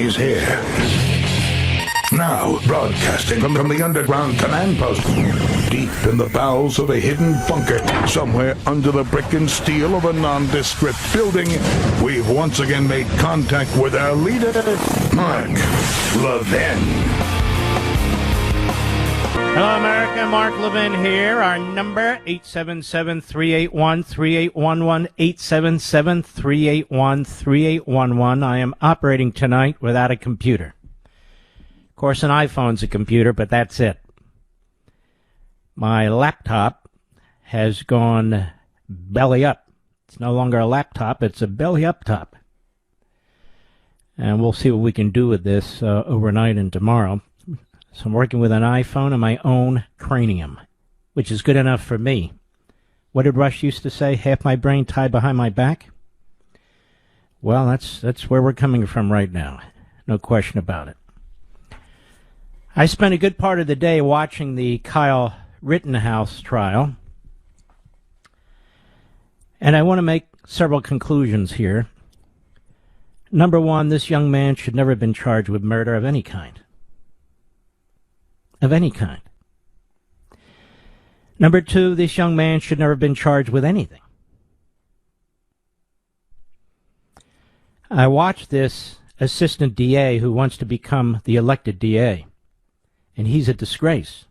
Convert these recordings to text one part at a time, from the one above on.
He's here. Now, broadcasting from the underground command post, deep in the bowels of a hidden bunker, somewhere under the brick and steel of a nondescript building, we've once again made contact with our leader, Mark Levin. Hello, America. Mark Levin here. Our number, 877-381-3811, 877-381-3811. I am operating tonight without a computer. Of course, an iPhone's a computer, but that's it. My laptop has gone belly up. It's no longer a laptop, it's a belly up top. And we'll see what we can do with this overnight and tomorrow. So I'm working with an iPhone and my own cranium, which is good enough for me. What did Rush used to say? Half my brain tied behind my back? Well, that's where we're coming from right now. No question about it. I spent a good part of the day watching the Kyle Rittenhouse trial, and I want to make several conclusions here. Number one, this young man should never have been charged with murder of any kind. Of any kind. Number two, this young man should never have been charged with anything. I watched this assistant DA who wants to become the elected DA. And he's a disgrace.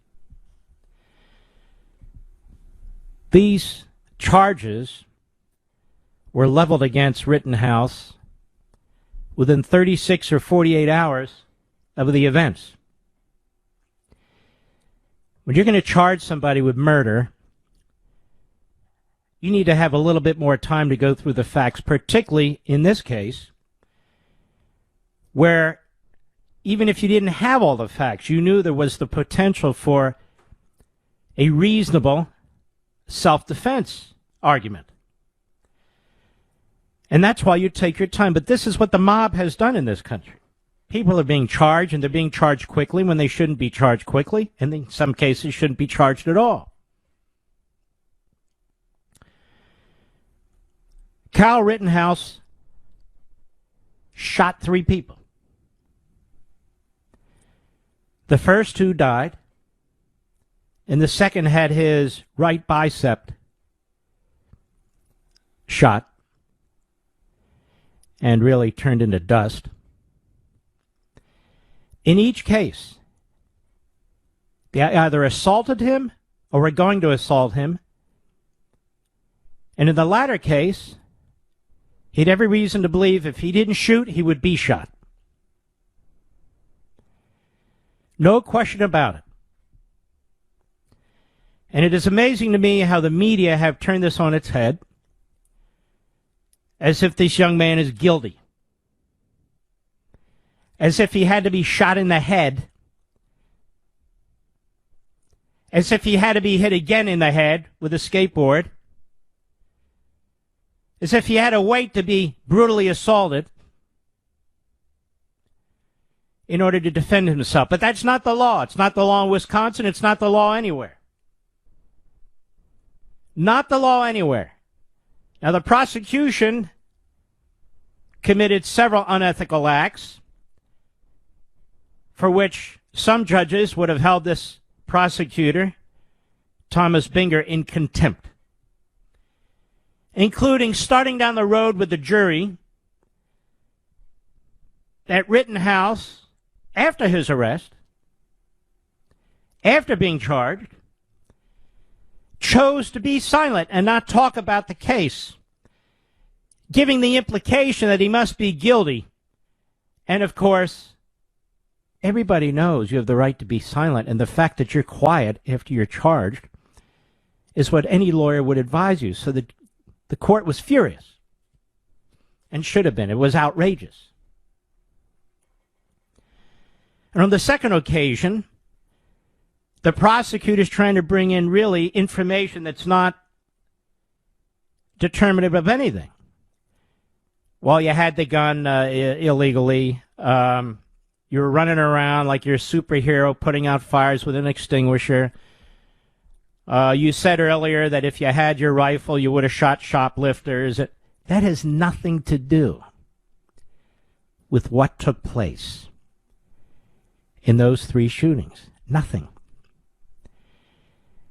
These charges were leveled against Rittenhouse within 36 or 48 hours of the events. When you're going to charge somebody with murder, you need to have a little bit more time to go through the facts, particularly in this case, where even if you didn't have all the facts, you knew there was the potential for a reasonable self-defense argument. And that's why you take your time. But this is what the mob has done in this country. People are being charged, and they're being charged quickly when they shouldn't be charged quickly, and in some cases shouldn't be charged at all. Kyle Rittenhouse shot 3 people. The first 2 died, and the second had his right bicep shot and really turned into dust. In each case, they either assaulted him or were going to assault him. And in the latter case, he had every reason to believe if he didn't shoot, he would be shot. No question about it. And it is amazing to me how the media have turned this on its head, as if this young man is guilty. As if he had to be shot in the head. As if he had to be hit again in the head with a skateboard. As if he had to wait to be brutally assaulted in order to defend himself. But that's not the law. It's not the law in Wisconsin. It's not the law anywhere. Not the law anywhere. Now, the prosecution committed several unethical acts for which some judges would have held this prosecutor, Thomas Binger, in contempt, including starting down the road with the jury that Rittenhouse, after his arrest, after being charged, chose to be silent and not talk about the case, giving the implication that he must be guilty. And, of course, everybody knows you have the right to be silent, and the fact that you're quiet after you're charged is what any lawyer would advise you. So the court was furious, and should have been. It was outrageous. And on the second occasion, the prosecutor's trying to bring in really information that's not determinative of anything. Well, you had the gun illegally. You were running around like you're a superhero putting out fires with an extinguisher. You said earlier that if you had your rifle, you would have shot shoplifters. That has nothing to do with what took place in those 3 shootings? Nothing.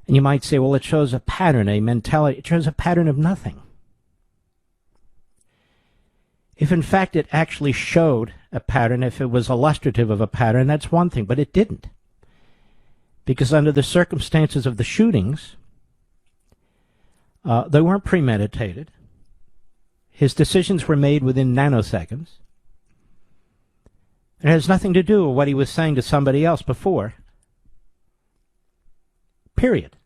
And you might say, well, it shows a pattern, a mentality. It shows a pattern of nothing. If in fact it actually showed a pattern, if it was illustrative of a pattern, that's one thing, but it didn't. Because under the circumstances of the shootings, they weren't premeditated. His decisions were made within nanoseconds. It has nothing to do with what he was saying to somebody else before. Period.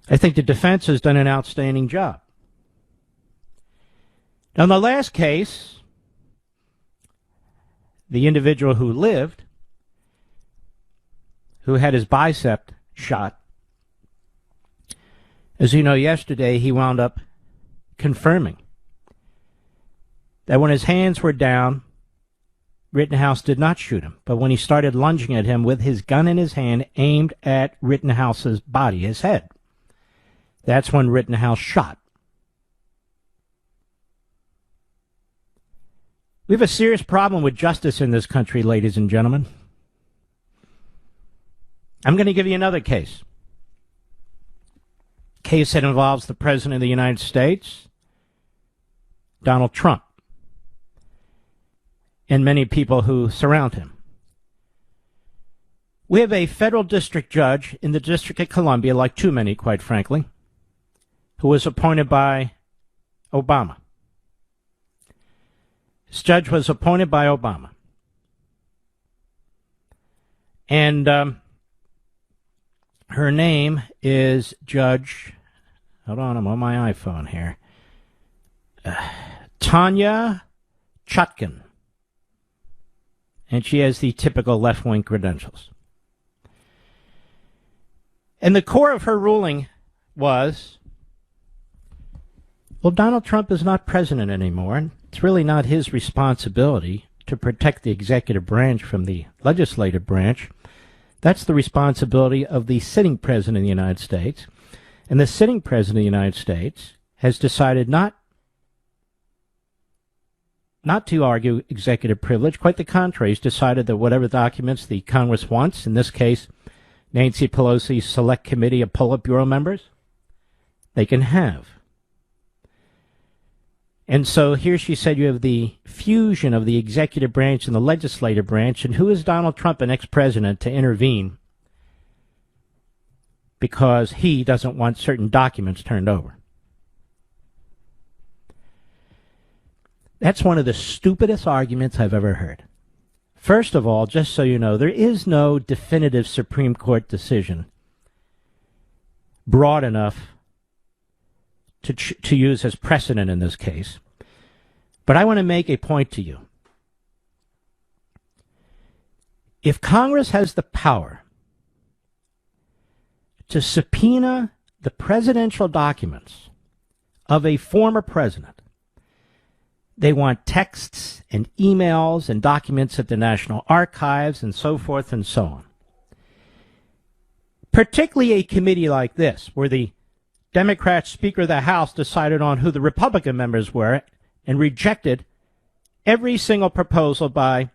I think the defense has done an outstanding job. Now, in the last case, the individual who lived, who had his bicep shot, as you know, yesterday he wound up confirming that when his hands were down, Rittenhouse did not shoot him. But when he started lunging at him with his gun in his hand aimed at Rittenhouse's body, his head, that's when Rittenhouse shot. We have a serious problem with justice in this country, ladies and gentlemen. I'm going to give you another case. Case that involves the President of the United States, Donald Trump, and many people who surround him. We have a federal district judge in the District of Columbia, like too many, quite frankly, who was appointed by Obama. This judge was appointed by Obama. And her name is Judge, hold on, I'm on my iPhone here, Tanya Chutkan. And she has the typical left-wing credentials. And the core of her ruling was, well, Donald Trump is not president anymore, and it's really not his responsibility to protect the executive branch from the legislative branch. That's the responsibility of the sitting president of the United States. And the sitting president of the United States has decided not to argue executive privilege. Quite the contrary. He's decided that whatever documents the Congress wants, in this case, Nancy Pelosi's select committee of Politburo members, they can have. And so here she said you have the fusion of the executive branch and the legislative branch, and who is Donald Trump, an ex-president, to intervene because he doesn't want certain documents turned over? That's one of the stupidest arguments I've ever heard. First of all, just so you know, there is no definitive Supreme Court decision broad enough to use as precedent in this case. But I want to make a point to you. If Congress has the power to subpoena the presidential documents of a former president, they want texts and emails and documents at the National Archives and so forth and so on. Particularly a committee like this, where the Democrat Speaker of the House decided on who the Republican members were and rejected every single proposal by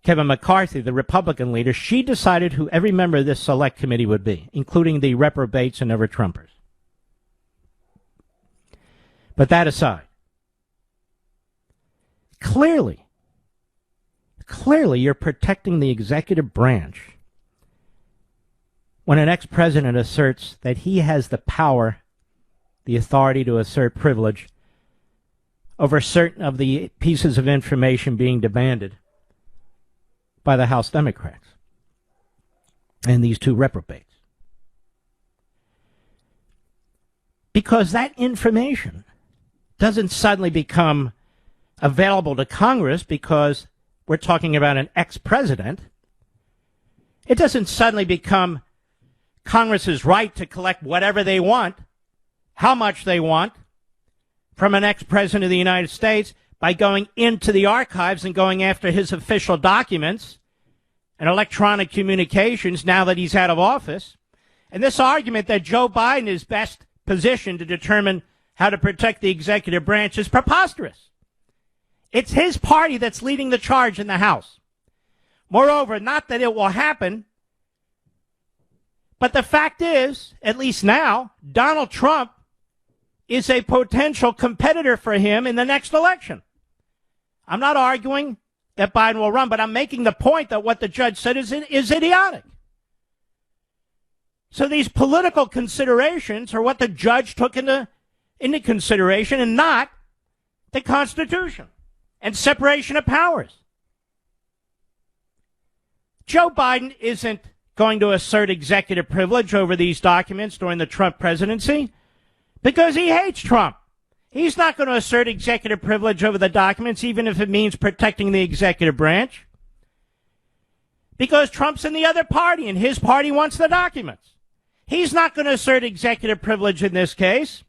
Kevin McCarthy, the Republican leader. She decided who every member of this select committee would be, including the reprobates and never-Trumpers. But that aside, clearly you're protecting the executive branch when an ex-president asserts that he has the power, the authority to assert privilege over certain of the pieces of information being demanded by the House Democrats and these two reprobates. Because that information doesn't suddenly become available to Congress because we're talking about an ex-president. It doesn't suddenly become Congress's right to collect whatever they want, how much they want, from an ex-president of the United States by going into the archives and going after his official documents and electronic communications now that he's out of office. And this argument that Joe Biden is best positioned to determine how to protect the executive branch is preposterous. It's his party that's leading the charge in the House. Moreover, not that it will happen, but the fact is, at least now, Donald Trump is a potential competitor for him in the next election. I'm not arguing that Biden will run, but I'm making the point that what the judge said is idiotic. So these political considerations are what the judge took into consideration and not the Constitution and separation of powers. Joe Biden isn't going to assert executive privilege over these documents during the Trump presidency because he hates Trump. He's not going to assert executive privilege over the documents, even if it means protecting the executive branch, because Trump's in the other party and his party wants the documents. He's not going to assert executive privilege in this case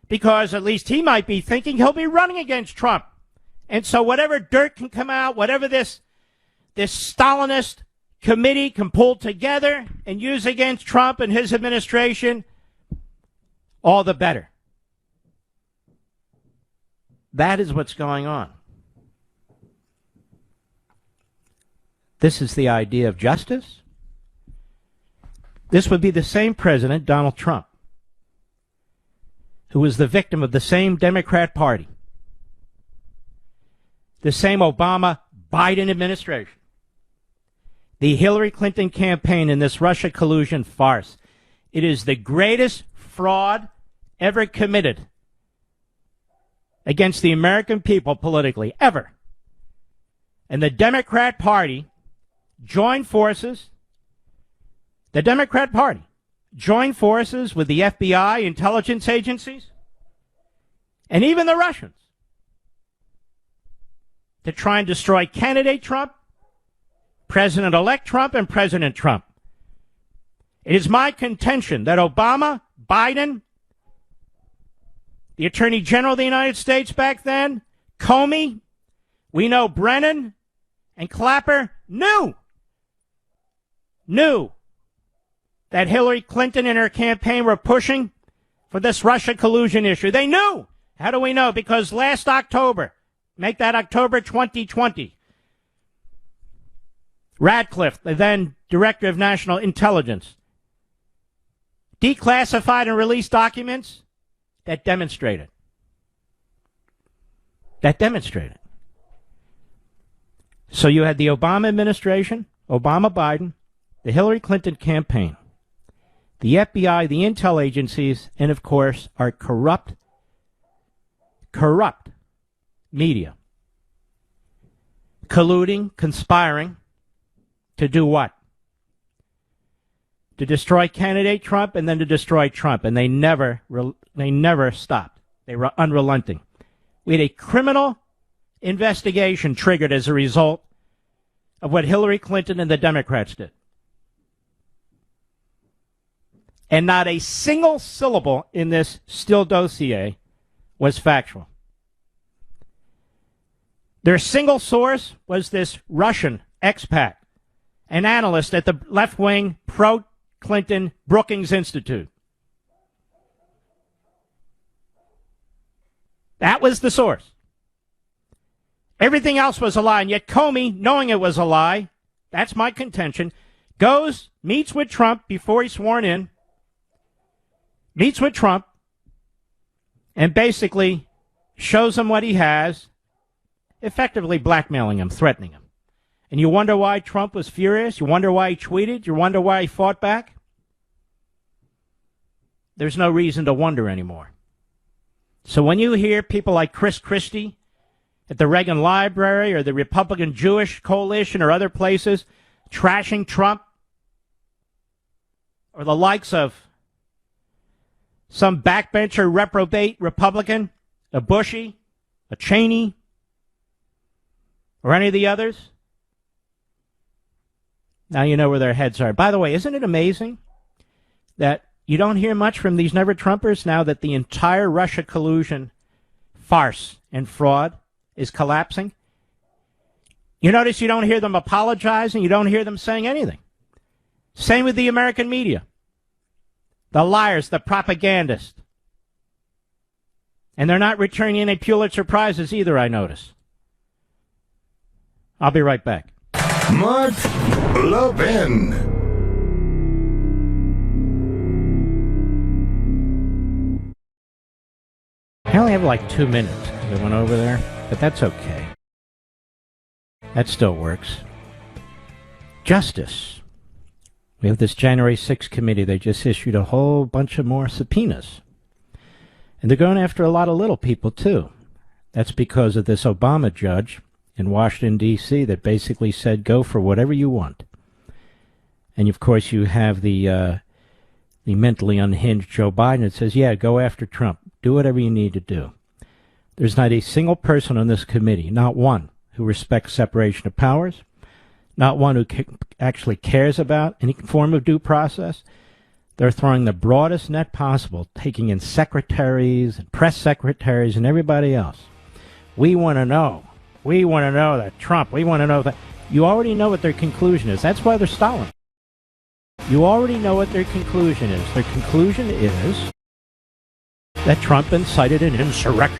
because at least he might be thinking he'll be running against Trump. And so whatever dirt can come out, whatever this Stalinist committee can pull together and use against Trump and his administration, all the better. That is what's going on. This is the idea of justice. This would be the same president, Donald Trump, who was the victim of the same Democrat Party, the same Obama-Biden administration, the Hillary Clinton campaign in this Russia collusion farce. It is the greatest fraud ever committed against the American people politically, ever. And the Democrat Party joined forces. The Democrat Party joined forces with the FBI, intelligence agencies, and even the Russians to try and destroy candidate Trump, President-elect Trump, and President Trump. It is my contention that Obama, Biden, the Attorney General of the United States back then, Comey, we know Brennan, and Clapper knew that Hillary Clinton and her campaign were pushing for this Russia collusion issue. They knew. How do we know? Because last October, make that October 2020, Radcliffe, the then Director of National Intelligence, declassified and released documents that demonstrated. So you had the Obama administration, Obama-Biden, the Hillary Clinton campaign, the FBI, the intel agencies, and of course our corrupt media, colluding, conspiring to do what? To destroy candidate Trump and then to destroy Trump. And they never stopped. They were unrelenting. We had a criminal investigation triggered as a result of what Hillary Clinton and the Democrats did. And not a single syllable in this Steele dossier was factual. Their single source was this Russian expat, an analyst at the left-wing pro-Clinton Brookings Institute. That was the source. Everything else was a lie, and yet Comey, knowing it was a lie, that's my contention, goes, meets with Trump before he's sworn in, meets with Trump, and basically shows him what he has, effectively blackmailing him, threatening him. And you wonder why Trump was furious? You wonder why he tweeted? You wonder why he fought back? There's no reason to wonder anymore. So when you hear people like Chris Christie at the Reagan Library or the Republican Jewish Coalition or other places trashing Trump, or the likes of some backbencher reprobate Republican, a Bushy, a Cheney, or any of the others, now you know where their heads are. By the way, isn't it amazing that you don't hear much from these never-Trumpers now that the entire Russia collusion farce and fraud is collapsing? You notice you don't hear them apologizing. You don't hear them saying anything. Same with the American media. The liars, the propagandists. And they're not returning any Pulitzer Prizes either, I notice. I'll be right back. Mark Levin. I only have like 2 minutes because I went over there, but that's okay. That still works. Justice. We have this January 6th committee. They just issued a whole bunch of more subpoenas. And they're going after a lot of little people, too. That's because of this Obama judge in Washington, D.C. that basically said, go for whatever you want. And, of course, you have the mentally unhinged Joe Biden that says, yeah, go after Trump. Do whatever you need to do. There's not a single person on this committee, not one, who respects separation of powers, not one who actually cares about any form of due process. They're throwing the broadest net possible, taking in secretaries and press secretaries and everybody else. We want to know. We want to know that Trump. We want to know that. You already know what their conclusion is. That's why they're stalling. You already know what their conclusion is. Their conclusion is that Trump incited an insurrection.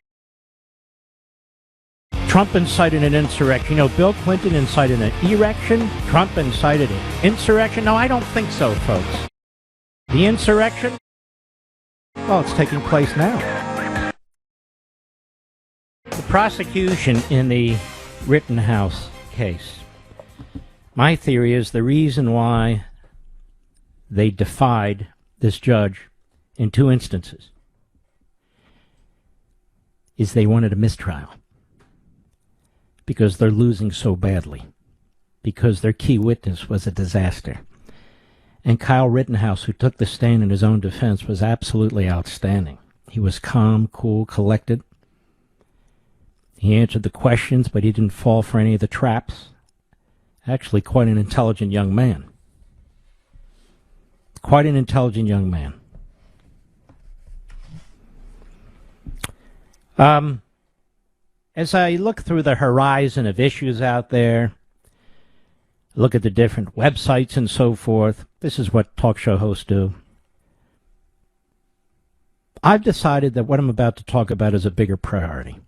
Trump incited an insurrection. You know, Bill Clinton incited an erection. Trump incited an insurrection. No, I don't think so, folks. The insurrection? Well, it's taking place now. The prosecution in the Rittenhouse case. My theory is the reason why they defied this judge in 2 instances is they wanted a mistrial because they're losing so badly, because their key witness was a disaster. And Kyle Rittenhouse, who took the stand in his own defense, was absolutely outstanding. He was calm, cool, collected. He answered the questions, but he didn't fall for any of the traps. Actually, quite an intelligent young man. Quite an intelligent young man. As I look through the horizon of issues out there, look at the different websites and so forth, this is what talk show hosts do. I've decided that what I'm about to talk about is a bigger priority.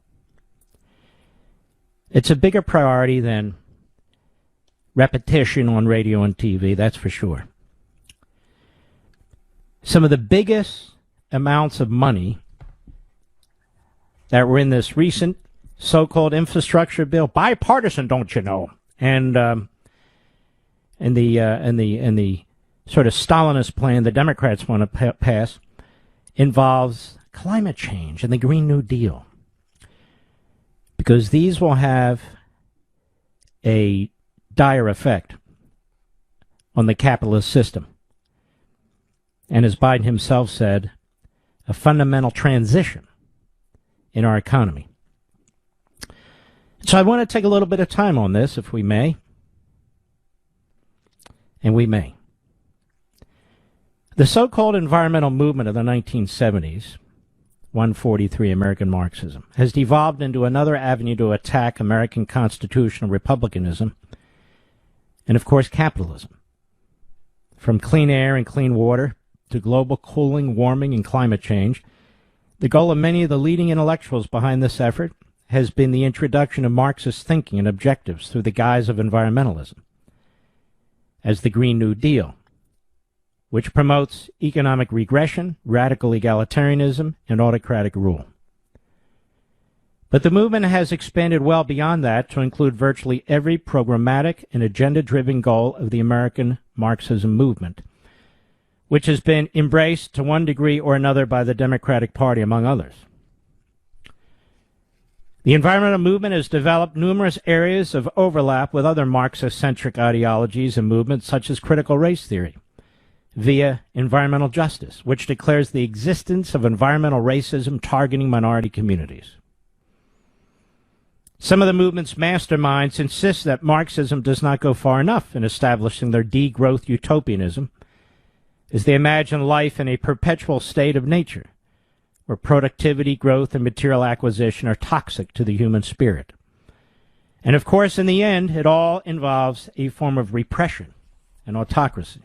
It's a bigger priority than repetition on radio and TV, that's for sure. Some of the biggest amounts of money that were in this recent so-called infrastructure bill, bipartisan, don't you know, and the sort of Stalinist plan the Democrats want to pass involves climate change and the Green New Deal, because these will have a dire effect on the capitalist system. And as Biden himself said, a fundamental transition in our economy. So I want to take a little bit of time on this, if we may. And we may. The so-called environmental movement of the 1970s, 143 American Marxism, has devolved into another avenue to attack American constitutional republicanism and, of course, capitalism. From clean air and clean water to global cooling, warming, and climate change, the goal of many of the leading intellectuals behind this effort has been the introduction of Marxist thinking and objectives through the guise of environmentalism, as the Green New Deal, which promotes economic regression, radical egalitarianism, and autocratic rule. But the movement has expanded well beyond that to include virtually every programmatic and agenda-driven goal of the American Marxism movement, which has been embraced to one degree or another by the Democratic Party, among others. The environmental movement has developed numerous areas of overlap with other Marxist-centric ideologies and movements, such as critical race theory, via environmental justice, which declares the existence of environmental racism targeting minority communities. Some of the movement's masterminds insist that Marxism does not go far enough in establishing their degrowth utopianism, as they imagine life in a perpetual state of nature, where productivity, growth, and material acquisition are toxic to the human spirit. And of course, in the end, it all involves a form of repression and autocracy.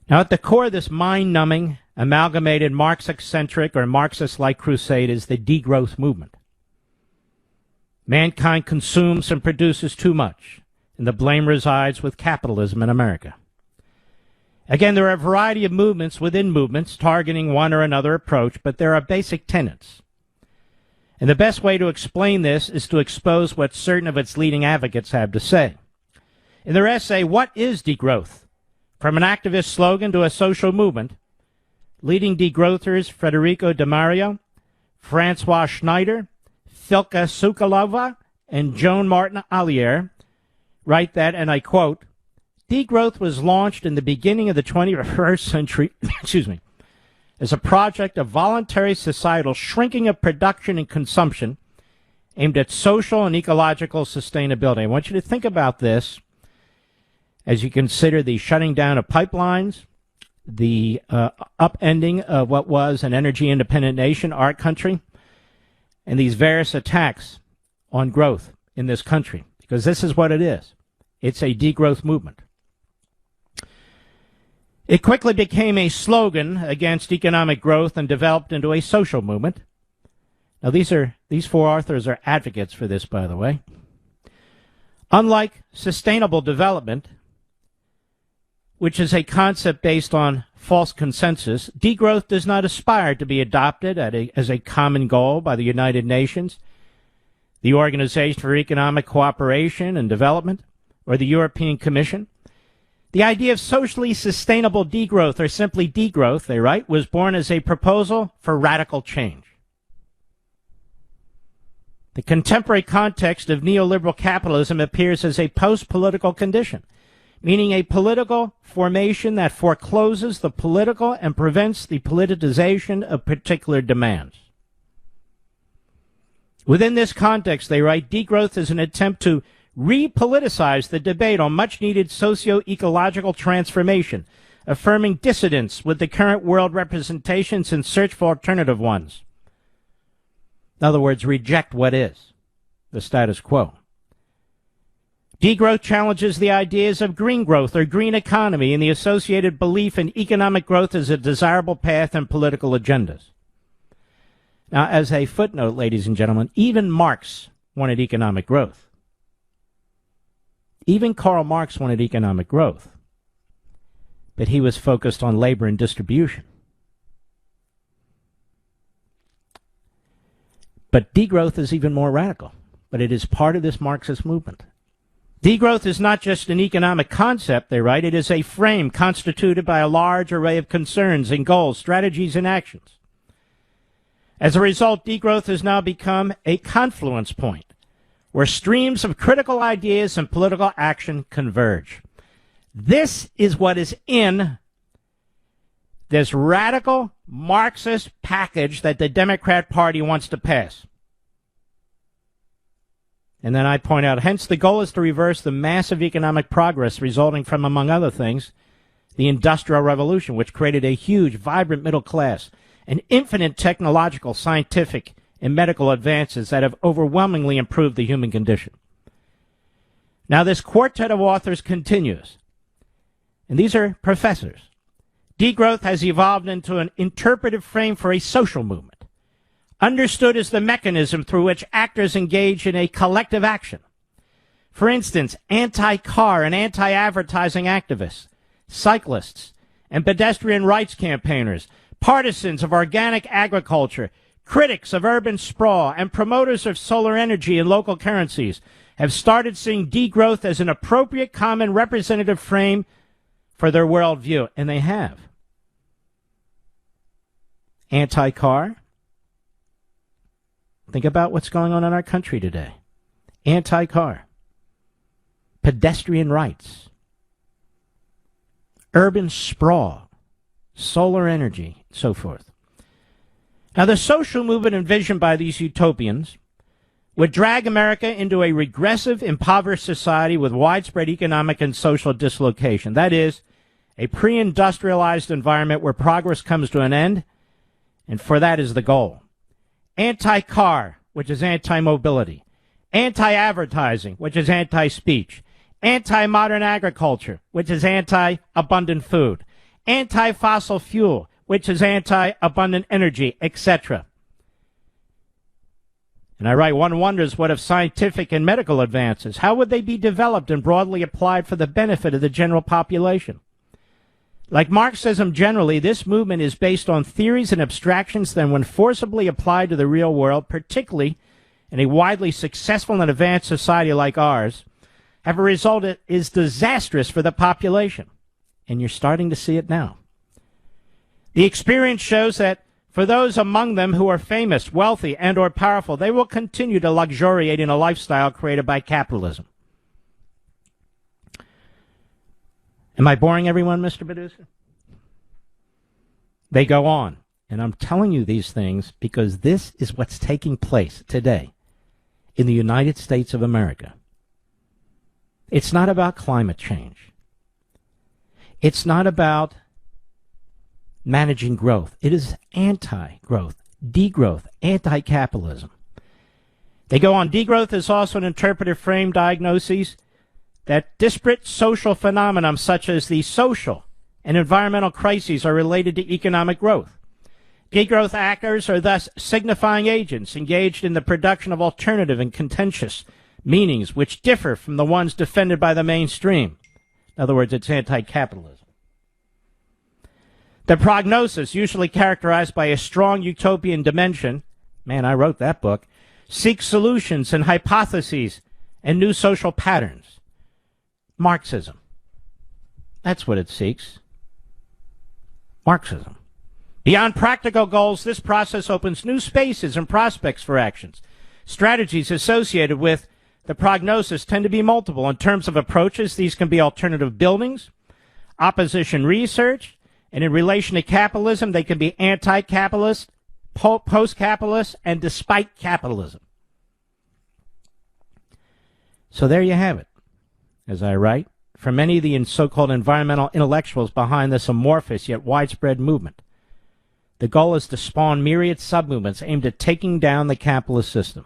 Now, at the core of this mind-numbing, amalgamated Marxist-centric or Marxist-like crusade is the degrowth movement. Mankind consumes and produces too much, and the blame resides with capitalism in America. Again, there are a variety of movements within movements targeting one or another approach, but there are basic tenets. And the best way to explain this is to expose what certain of its leading advocates have to say. In their essay, What is Degrowth? From an activist slogan to a social movement, leading degrowthers Federico De Mario, Francois Schneider, Filka Sukalova, and Joan Martin Allier write that, and I quote, degrowth was launched in the beginning of the 21st century as a project of voluntary societal shrinking of production and consumption aimed at social and ecological sustainability. I want you to think about this as you consider the shutting down of pipelines, the upending of what was an energy-independent nation, our country, and these various attacks on growth in this country, because this is what it is. It's a degrowth movement. It quickly became a slogan against economic growth and developed into a social movement. Now, these four authors are advocates for this, by the way. Unlike sustainable development, which is a concept based on false consensus, degrowth does not aspire to be adopted as a common goal by the United Nations, the Organization for Economic Cooperation and Development, or the European Commission. The idea of socially sustainable degrowth, or simply degrowth, they write, was born as a proposal for radical change. The contemporary context of neoliberal capitalism appears as a post-political condition, meaning a political formation that forecloses the political and prevents the politicization of particular demands. Within this context, they write, degrowth is an attempt to repoliticize the debate on much-needed socio-ecological transformation, affirming dissidence with the current world representations and search for alternative ones. In other words, reject what is, the status quo. Degrowth challenges the ideas of green growth or green economy and the associated belief in economic growth as a desirable path in political agendas. Now, as a footnote, ladies and gentlemen, even Marx wanted economic growth. Even Karl Marx wanted economic growth, but he was focused on labor and distribution. But degrowth is even more radical, but it is part of this Marxist movement. Degrowth is not just an economic concept, they write. It is a frame constituted by a large array of concerns and goals, strategies, and actions. As a result, degrowth has now become a confluence point where streams of critical ideas and political action converge. This is what is in this radical Marxist package that the Democrat Party wants to pass. And then I point out, hence the goal is to reverse the massive economic progress resulting from, among other things, the Industrial Revolution, which created a huge, vibrant middle class and infinite technological, scientific, and medical advances that have overwhelmingly improved the human condition. Now, this quartet of authors continues, and these are professors. Degrowth has evolved into an interpretive frame for a social movement, understood as the mechanism through which actors engage in a collective action. For instance, anti-car and anti-advertising activists, cyclists, and pedestrian rights campaigners, partisans of organic agriculture, critics of urban sprawl, and promoters of solar energy and local currencies have started seeing degrowth as an appropriate common representative frame for their worldview, and they have. Anti-car. Think about what's going on in our country today. Anti-car. Pedestrian rights. Urban sprawl. Solar energy, so forth. Now, the social movement envisioned by these utopians would drag America into a regressive, impoverished society with widespread economic and social dislocation. That is, a pre-industrialized environment where progress comes to an end, and for that is the goal. Anti-car, which is anti-mobility. Anti-advertising, which is anti-speech. Anti-modern agriculture, which is anti-abundant food. Anti-fossil fuel, which is anti-abundant energy, etc. And I write, one wonders what if scientific and medical advances, how would they be developed and broadly applied for the benefit of the general population? Like Marxism generally, this movement is based on theories and abstractions that, when forcibly applied to the real world, particularly in a widely successful and advanced society like ours, have a result that is disastrous for the population. And you're starting to see it now. The experience shows that for those among them who are famous, wealthy, and or powerful, they will continue to luxuriate in a lifestyle created by capitalism. Am I boring everyone, Mr. Producer? They go on. And I'm telling you these things because this is what's taking place today in the United States of America. It's not about climate change. It's not about managing growth. It is anti-growth, degrowth, anti-capitalism. They go on, degrowth is also an interpretive frame diagnosis that disparate social phenomena such as the social and environmental crises are related to economic growth. Degrowth actors are thus signifying agents engaged in the production of alternative and contentious meanings which differ from the ones defended by the mainstream. In other words, it's anti-capitalism. The prognosis, usually characterized by a strong utopian dimension, man, I wrote that book, seeks solutions and hypotheses and new social patterns. Marxism. That's what it seeks. Marxism. Beyond practical goals, this process opens new spaces and prospects for actions. Strategies associated with the prognosis tend to be multiple. In terms of approaches, these can be alternative buildings, opposition research, and in relation to capitalism, they can be anti-capitalist, post-capitalist, and despite capitalism. So there you have it. As I write, for many of the so-called environmental intellectuals behind this amorphous yet widespread movement, the goal is to spawn myriad sub-movements aimed at taking down the capitalist system.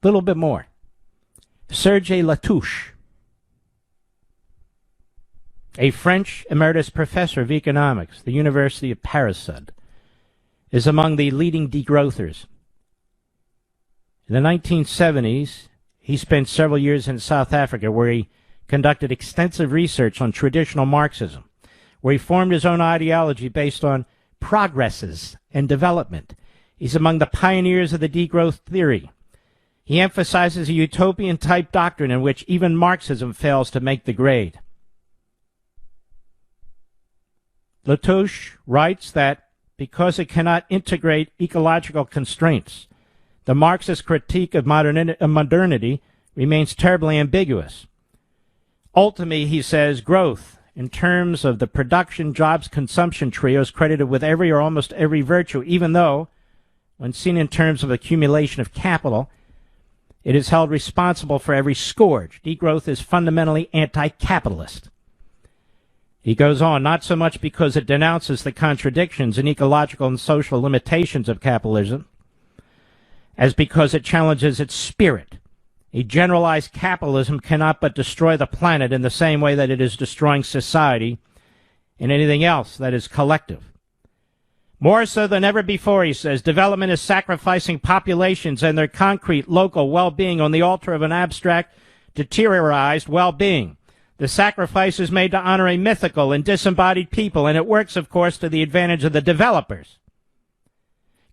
A little bit more. Serge Latouche, a French emeritus professor of economics, the University of Paris, is among the leading degrowthers. In the 1970s, he spent several years in South Africa where he conducted extensive research on traditional Marxism, where he formed his own ideology based on progresses and development. He's among the pioneers of the degrowth theory. He emphasizes a utopian-type doctrine in which even Marxism fails to make the grade. Latouche writes that because it cannot integrate ecological constraints, the Marxist critique of modernity remains terribly ambiguous. Ultimately, he says, growth, in terms of the production, jobs, consumption trio, is credited with every or almost every virtue, even though, when seen in terms of accumulation of capital, it is held responsible for every scourge. Degrowth is fundamentally anti-capitalist. He goes on, not so much because it denounces the contradictions and ecological and social limitations of capitalism, as because it challenges its spirit. A generalized capitalism cannot but destroy the planet in the same way that it is destroying society and anything else that is collective. More so than ever before, he says, development is sacrificing populations and their concrete local well-being on the altar of an abstract, deteriorized well-being. The sacrifice is made to honor a mythical and disembodied people, and it works, of course, to the advantage of the developers.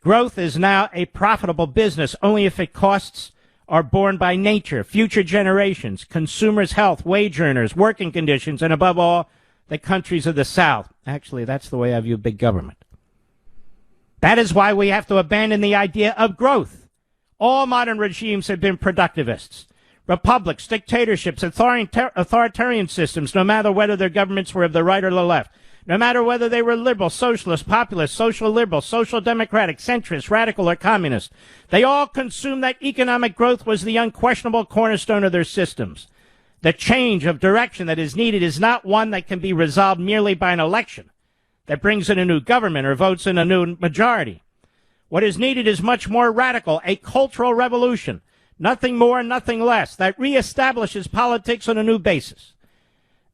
Growth is now a profitable business only if its costs are borne by nature, future generations, consumers' health, wage earners, working conditions, and above all, the countries of the South. Actually, that's the way I view big government. That is why we have to abandon the idea of growth. All modern regimes have been productivists. Republics, dictatorships, authoritarian systems, no matter whether their governments were of the right or the left, no matter whether they were liberal, socialist, populist, social liberal, social democratic, centrist, radical, or communist, they all consumed that economic growth was the unquestionable cornerstone of their systems. The change of direction that is needed is not one that can be resolved merely by an election that brings in a new government or votes in a new majority. What is needed is much more radical, a cultural revolution, nothing more, nothing less, that reestablishes politics on a new basis.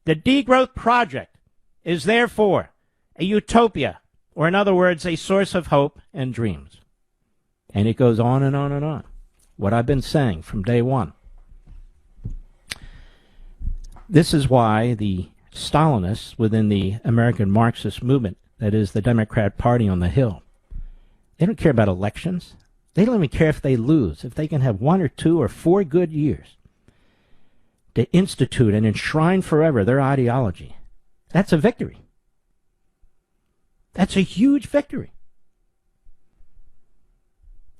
The degrowth project is therefore a utopia, or in other words, a source of hope and dreams. And it goes on and on and on. What I've been saying from day one. This is why the Stalinists within the American Marxist movement, that is the Democrat Party on the Hill, they don't care about elections. They don't even care if they lose. If they can have 1 or 2 or 4 good years to institute and enshrine forever their ideology, that's a victory. That's a huge victory.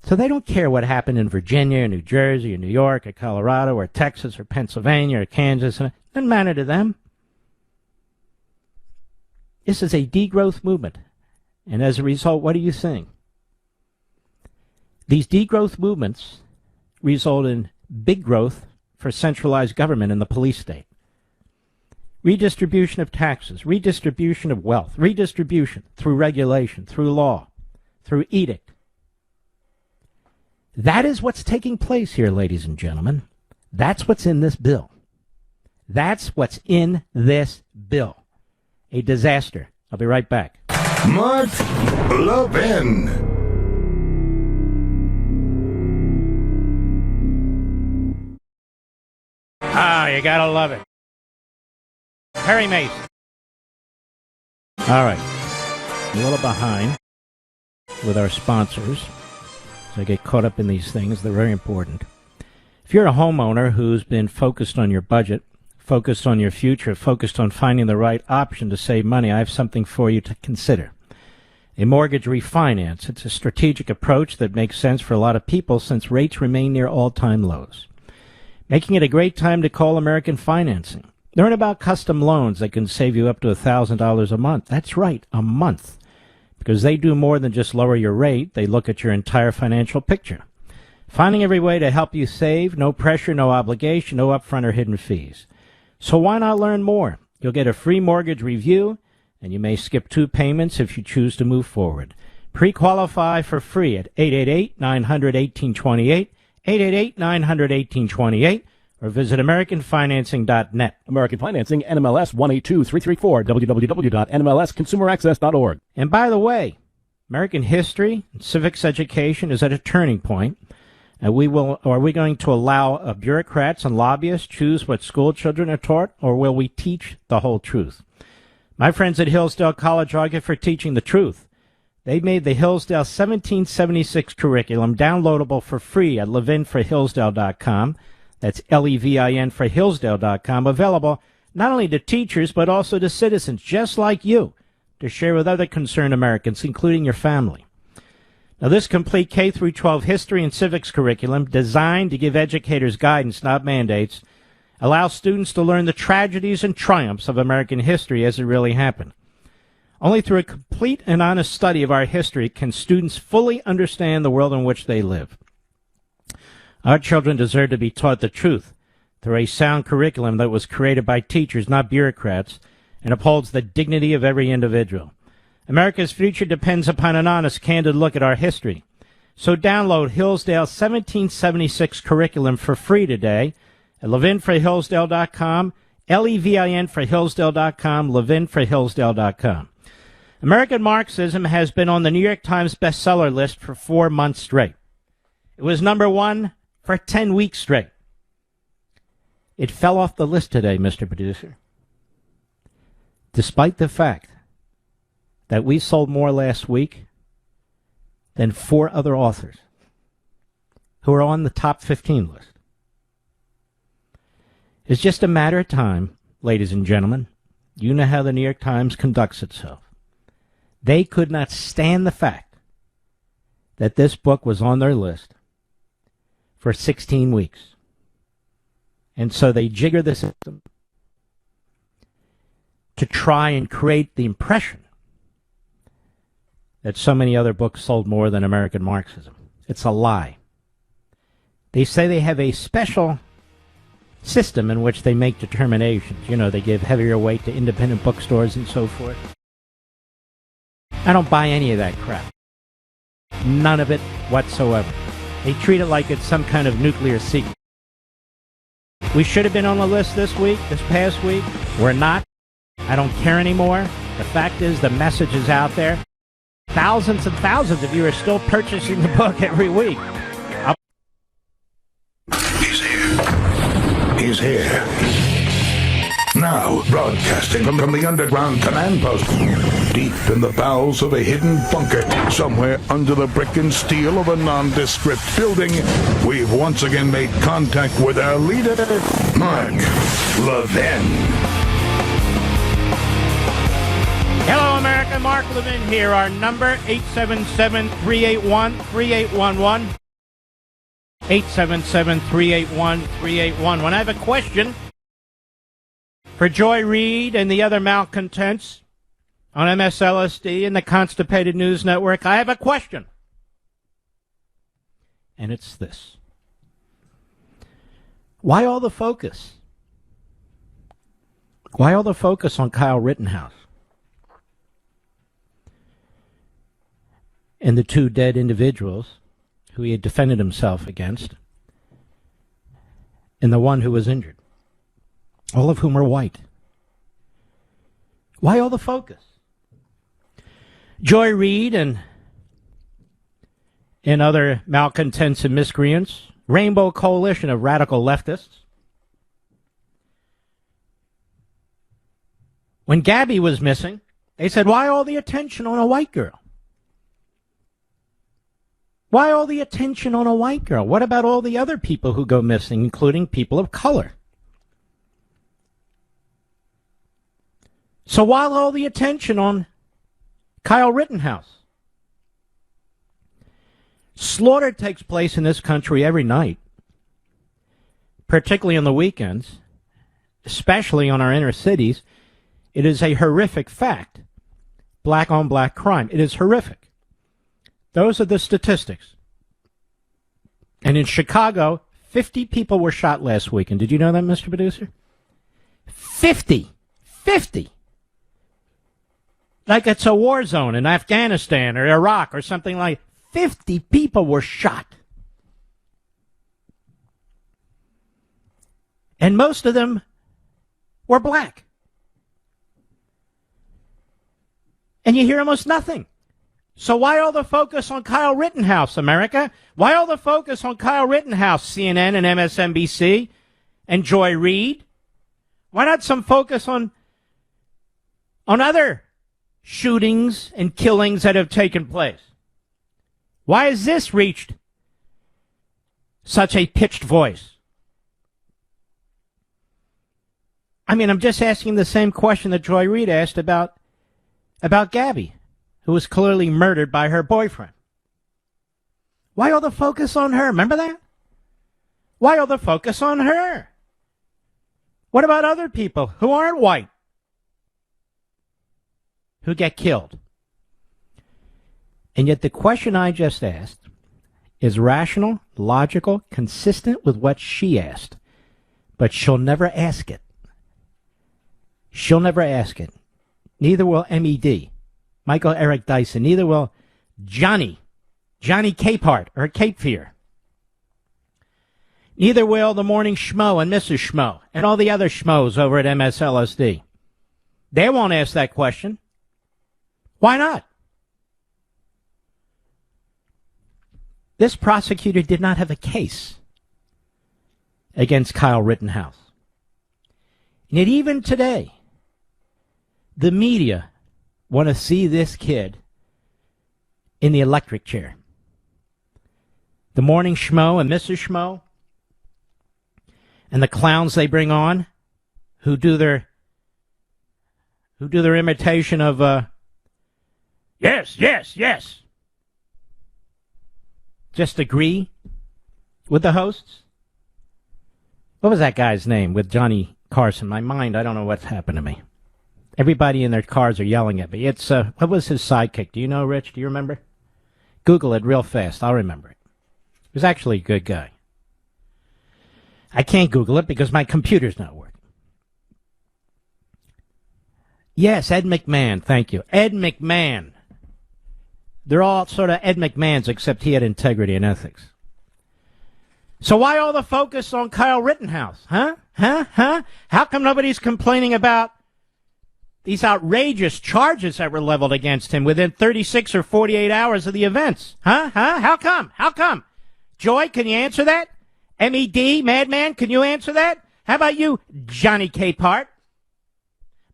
So they don't care what happened in Virginia, or New Jersey, or New York, or Colorado, or Texas, or Pennsylvania, or Kansas. It doesn't matter to them. This is a degrowth movement. And as a result, what are you seeing? These degrowth movements result in big growth for centralized government in the police state. Redistribution of taxes, redistribution of wealth, redistribution through regulation, through law, through edict. That is what's taking place here, ladies and gentlemen. That's what's in this bill. That's what's in this bill. A disaster. I'll be right back. Mark Levin. Ah, you gotta love it. Perry Mason. All right. A little behind with our sponsors. So I get caught up in these things. They're very important. If you're a homeowner who's been focused on your budget, focused on your future, focused on finding the right option to save money, I have something for you to consider. A mortgage refinance. It's a strategic approach that makes sense for a lot of people since rates remain near all-time lows. Making it a great time to call American Financing. Learn about custom loans that can save you up to $1,000 a month. That's right, a month. Because they do more than just lower your rate. They look at your entire financial picture. Finding every way to help you save, no pressure, no obligation, no upfront or hidden fees. So why not learn more? You'll get a free mortgage review, and you may skip 2 payments if you choose to move forward. Pre-qualify for free at 888-900-1828, 888-900-1828, or visit AmericanFinancing.net. American Financing, NMLS 182334, www.nmlsconsumeraccess.org. And by the way, American history and civics education is at a turning point. And are we going to allow bureaucrats and lobbyists choose what school children are taught, or will we teach the whole truth? My friends at Hillsdale College argue for teaching the truth. They made the Hillsdale 1776 curriculum downloadable for free at levinforhillsdale.com. That's Levin for Hillsdale.com, available not only to teachers but also to citizens just like you to share with other concerned Americans, including your family. Now, this complete K-12 history and civics curriculum, designed to give educators guidance, not mandates, allows students to learn the tragedies and triumphs of American history as it really happened. Only through a complete and honest study of our history can students fully understand the world in which they live. Our children deserve to be taught the truth through a sound curriculum that was created by teachers, not bureaucrats, and upholds the dignity of every individual. America's future depends upon an honest, candid look at our history. So download Hillsdale 1776 curriculum for free today at levinforhillsdale.com, Levin for Hillsdale.com, levinforhillsdale.com. American Marxism has been on the New York Times bestseller list for 4 months straight. It was number 1 for 10 weeks straight. It fell off the list today, Mr. Producer. Despite the fact that we sold more last week than 4 other authors who are on the top 15 list. It's just a matter of time, ladies and gentlemen. You know how the New York Times conducts itself. They could not stand the fact that this book was on their list for 16 weeks. And so they jigger the system to try and create the impression that so many other books sold more than American Marxism. It's a lie. They say they have a special system in which they make determinations. You know, they give heavier weight to independent bookstores and so forth. I don't buy any of that crap. None of it whatsoever. They treat it like it's some kind of nuclear secret. We should have been on the list this past week. We're not. I don't care anymore. The fact is the message is out there. Thousands and thousands of you are still purchasing the book every week. He's here. He's here. Now, broadcasting from the underground command post, deep in the bowels of a hidden bunker, somewhere under the brick and steel of a nondescript building, we've once again made contact with our leader, Mark Levin. Hello, America. Mark Levin here. Our number, 877-381-3811. 877-381-3811. When I have a question for Joy Reid and the other malcontents on MSLSD and the Constipated News Network, I have a question. And it's this. Why all the focus? Why all the focus on Kyle Rittenhouse and the two dead individuals who he had defended himself against, and the one who was injured, all of whom are white? Why all the focus? Joy Reid and other malcontents and miscreants, Rainbow Coalition of radical leftists. When Gabby was missing, they said, why all the attention on a white girl? Why all the attention on a white girl? What about all the other people who go missing, including people of color? So why all the attention on Kyle Rittenhouse? Slaughter takes place in this country every night, particularly on the weekends, especially on our inner cities. It is a horrific fact. Black on black crime. It is horrific. Those are the statistics. And in Chicago, 50 people were shot last weekend. Did you know that, Mr. Producer? 50. 50. Like it's a war zone in Afghanistan or Iraq or something like 50 people were shot. And most of them were black. And you hear almost nothing. So why all the focus on Kyle Rittenhouse, America? Why all the focus on Kyle Rittenhouse, CNN and MSNBC and Joy Reid? Why not some focus on other shootings and killings that have taken place? Why has this reached such a pitched voice? I mean, I'm just asking the same question that Joy Reid asked about Gabby, who was clearly murdered by her boyfriend. Why all the focus on her? Remember that? Why all the focus on her? What about other people who aren't white, who get killed? And yet the question I just asked is rational, logical, consistent with what she asked. But she'll never ask it. She'll never ask it. Neither will MED, Michael Eric Dyson. Neither will Johnny Capehart or Cape Fear. Neither will the Morning Schmo and Mrs. Schmo and all the other schmoes over at MSLSD. They won't ask that question. Why not? This prosecutor did not have a case against Kyle Rittenhouse. And yet even today, the media want to see this kid in the electric chair. The Morning Schmo and Mrs. Schmo and the clowns they bring on who do their imitation of yes, yes, yes. Just agree with the hosts. What was that guy's name with Johnny Carson? My mind, I don't know what's happened to me. Everybody in their cars are yelling at me. It's, what was his sidekick? Do you know, Rich? Do you remember? Google it real fast. I'll remember it. He was actually a good guy. I can't Google it because my computer's not working. Yes, Ed McMahon. Thank you. Ed McMahon. They're all sort of Ed McMahons, except he had integrity and ethics. So why all the focus on Kyle Rittenhouse? Huh? How come nobody's complaining about these outrageous charges that were leveled against him within 36 or 48 hours of the events? Huh? How come? How come? Joy, can you answer that? MED, Madman, can you answer that? How about you, Johnny Capehart?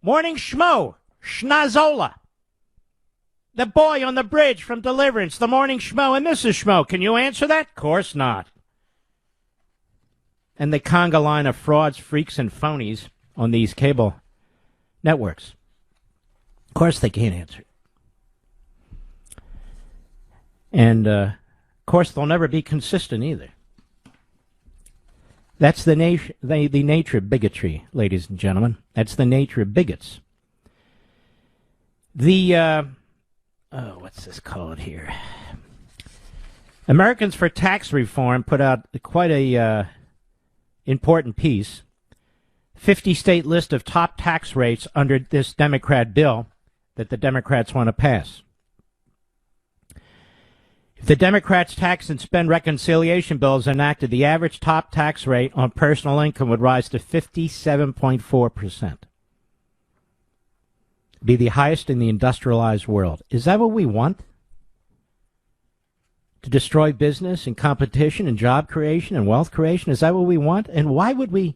Morning Schmo, Schnazola. The boy on the bridge from Deliverance, the Morning Schmo and Mrs. Schmo. Can you answer that? Course not. And the conga line of frauds, freaks, and phonies on these cable networks. Of course they can't answer it. And, of course, they'll never be consistent either. That's the nature of bigotry, ladies and gentlemen. That's the nature of bigots. What's this called here? Americans for Tax Reform put out quite a important piece. 50-state list of top tax rates under this Democrat bill that the Democrats want to pass. If the Democrats' tax and spend reconciliation bill is enacted, the average top tax rate on personal income would rise to 57.4%. Be the highest in the industrialized world. Is that what we want? To destroy business and competition and job creation and wealth creation? Is that what we want? And why would we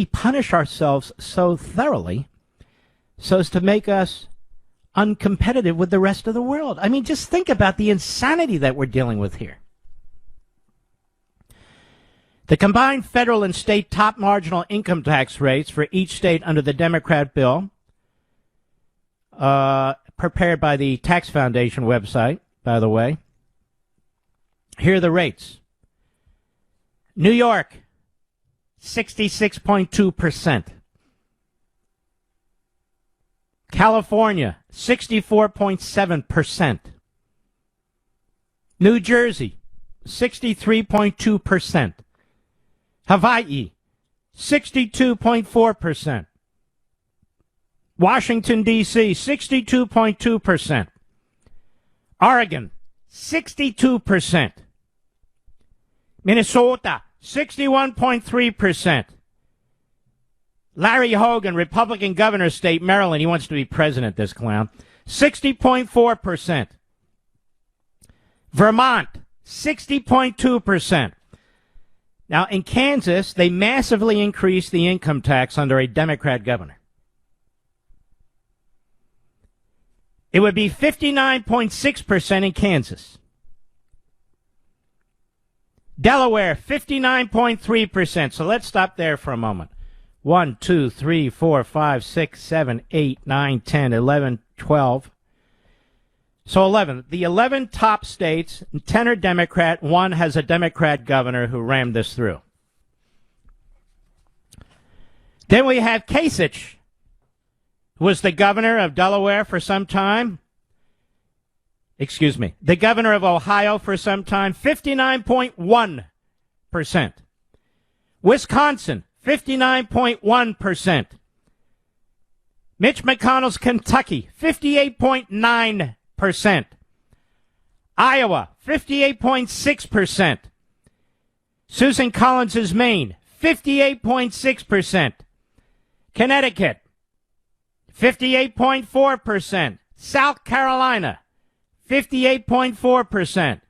punish ourselves so thoroughly so as to make us uncompetitive with the rest of the world? I mean, just think about the insanity that we're dealing with here. The combined federal and state top marginal income tax rates for each state under the Democrat bill, prepared by the Tax Foundation website, by the way. Here are the rates. New York, 66.2%. California, 64.7%. New Jersey, 63.2%. Hawaii, 62.4%. Washington, D.C., 62.2%. Oregon, 62%. Minnesota, 61.3%. Larry Hogan, Republican governor of state Maryland, he wants to be president, this clown, 60.4%. Vermont, 60.2%. Now, in Kansas, they massively increased the income tax under a Democrat governor. It would be 59.6% in Kansas. Delaware, 59.3%. So let's stop there for a moment. 1, 2, 3, 4, 5, 6, 7, 8, 9, 10, 11, 12. So 11. The 11 top states, 10 are Democrat, 1 has a Democrat governor who rammed this through. Then we have Kasich, who was the governor of Delaware for some time. The governor of Ohio for some time, 59.1%. Wisconsin, 59.1%. Mitch McConnell's Kentucky, 58.9%. Iowa, 58.6%. Susan Collins's Maine, 58.6%. Connecticut, 58.4%. South Carolina, 58.4%.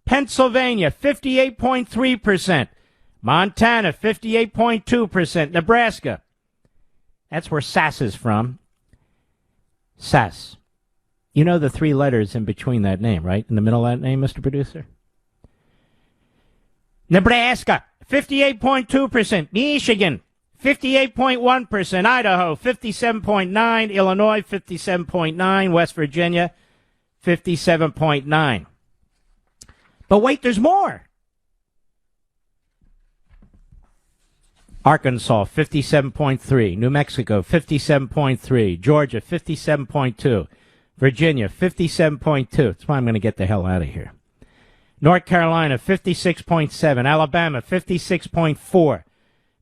Pennsylvania, 58.3%. Montana, 58.2%. Nebraska, that's where Sass is from. Sass. You know the 3 letters in between that name, right? In the middle of that name, Mr. Producer? Nebraska, 58.2%. Michigan, 58.1%. Idaho, 57.9%. Illinois, 57.9%. West Virginia, 57.9%. But wait, there's more. Arkansas, 57.3%. New Mexico, 57.3%. Georgia, 57.2%. Virginia, 57.2%. That's why I'm going to get the hell out of here. North Carolina, 56.7%. Alabama, 56.4%.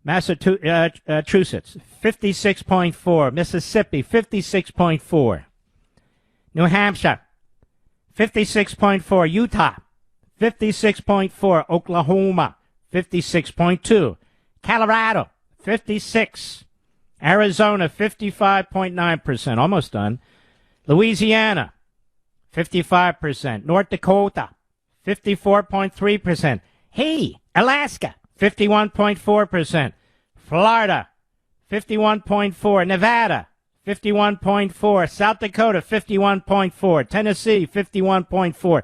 Massachusetts, 56.4%. Mississippi, 56.4%. New Hampshire, 56.4%. Utah, 56.4%. Oklahoma, 56.2%. Colorado, 56%. Arizona, 55.9%, almost done. Louisiana, 55%. North Dakota, 54.3%. Hey, Alaska, 51.4%. Florida, 51.4%. Nevada, 51.4%. South Dakota, 51.4%. Tennessee, 51.4%.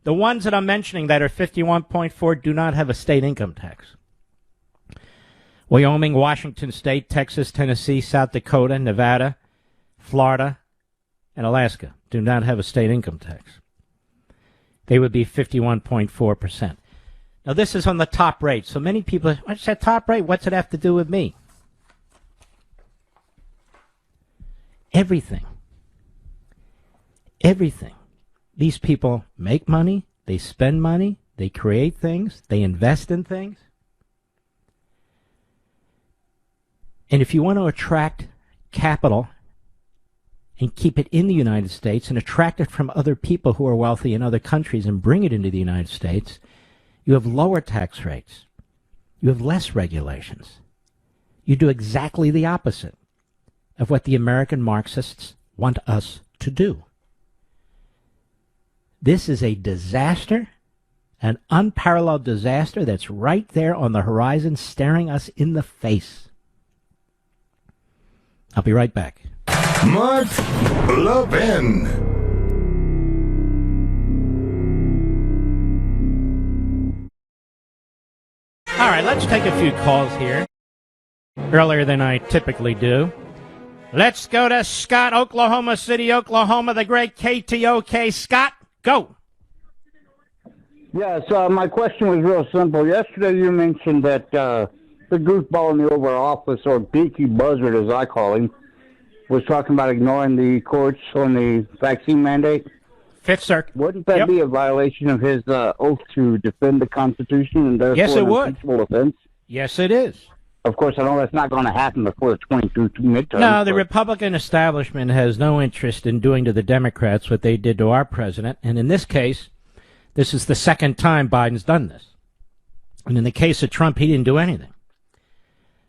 The ones that I'm mentioning that are 51.4% do not have a state income tax. Wyoming, Washington State, Texas, Tennessee, South Dakota, Nevada, Florida, and Alaska do not have a state income tax. They would be 51.4%. Now, this is on the top rate. So many people, what's that top rate? What's it have to do with me? Everything. Everything. These people make money, they spend money, they create things, they invest in things. And if you want to attract capital and keep it in the United States and attract it from other people who are wealthy in other countries and bring it into the United States, you have lower tax rates. You have less regulations. You do exactly the opposite of what the American Marxists want us to do. This is a disaster, an unparalleled disaster that's right there on the horizon staring us in the face. I'll be right back. Mark Levin. All right, let's take a few calls here. Earlier than I typically do. Let's go to Scott, Oklahoma City, Oklahoma, the great KTOK. Scott, go. Yes, my question was real simple. Yesterday you mentioned that the goofball in the Oval Office, or Beaky Buzzard as I call him, was talking about ignoring the courts on the vaccine mandate. Fifth Circuit. Wouldn't that be a violation of his oath to defend the Constitution and therefore Yes, it an would. impeachable offense? Yes, it is. Of course, I know that's not going to happen before the 22 midterms. No, the Republican establishment has no interest in doing to the Democrats what they did to our president. And in this case, this is the second time Biden's done this. And in the case of Trump, he didn't do anything.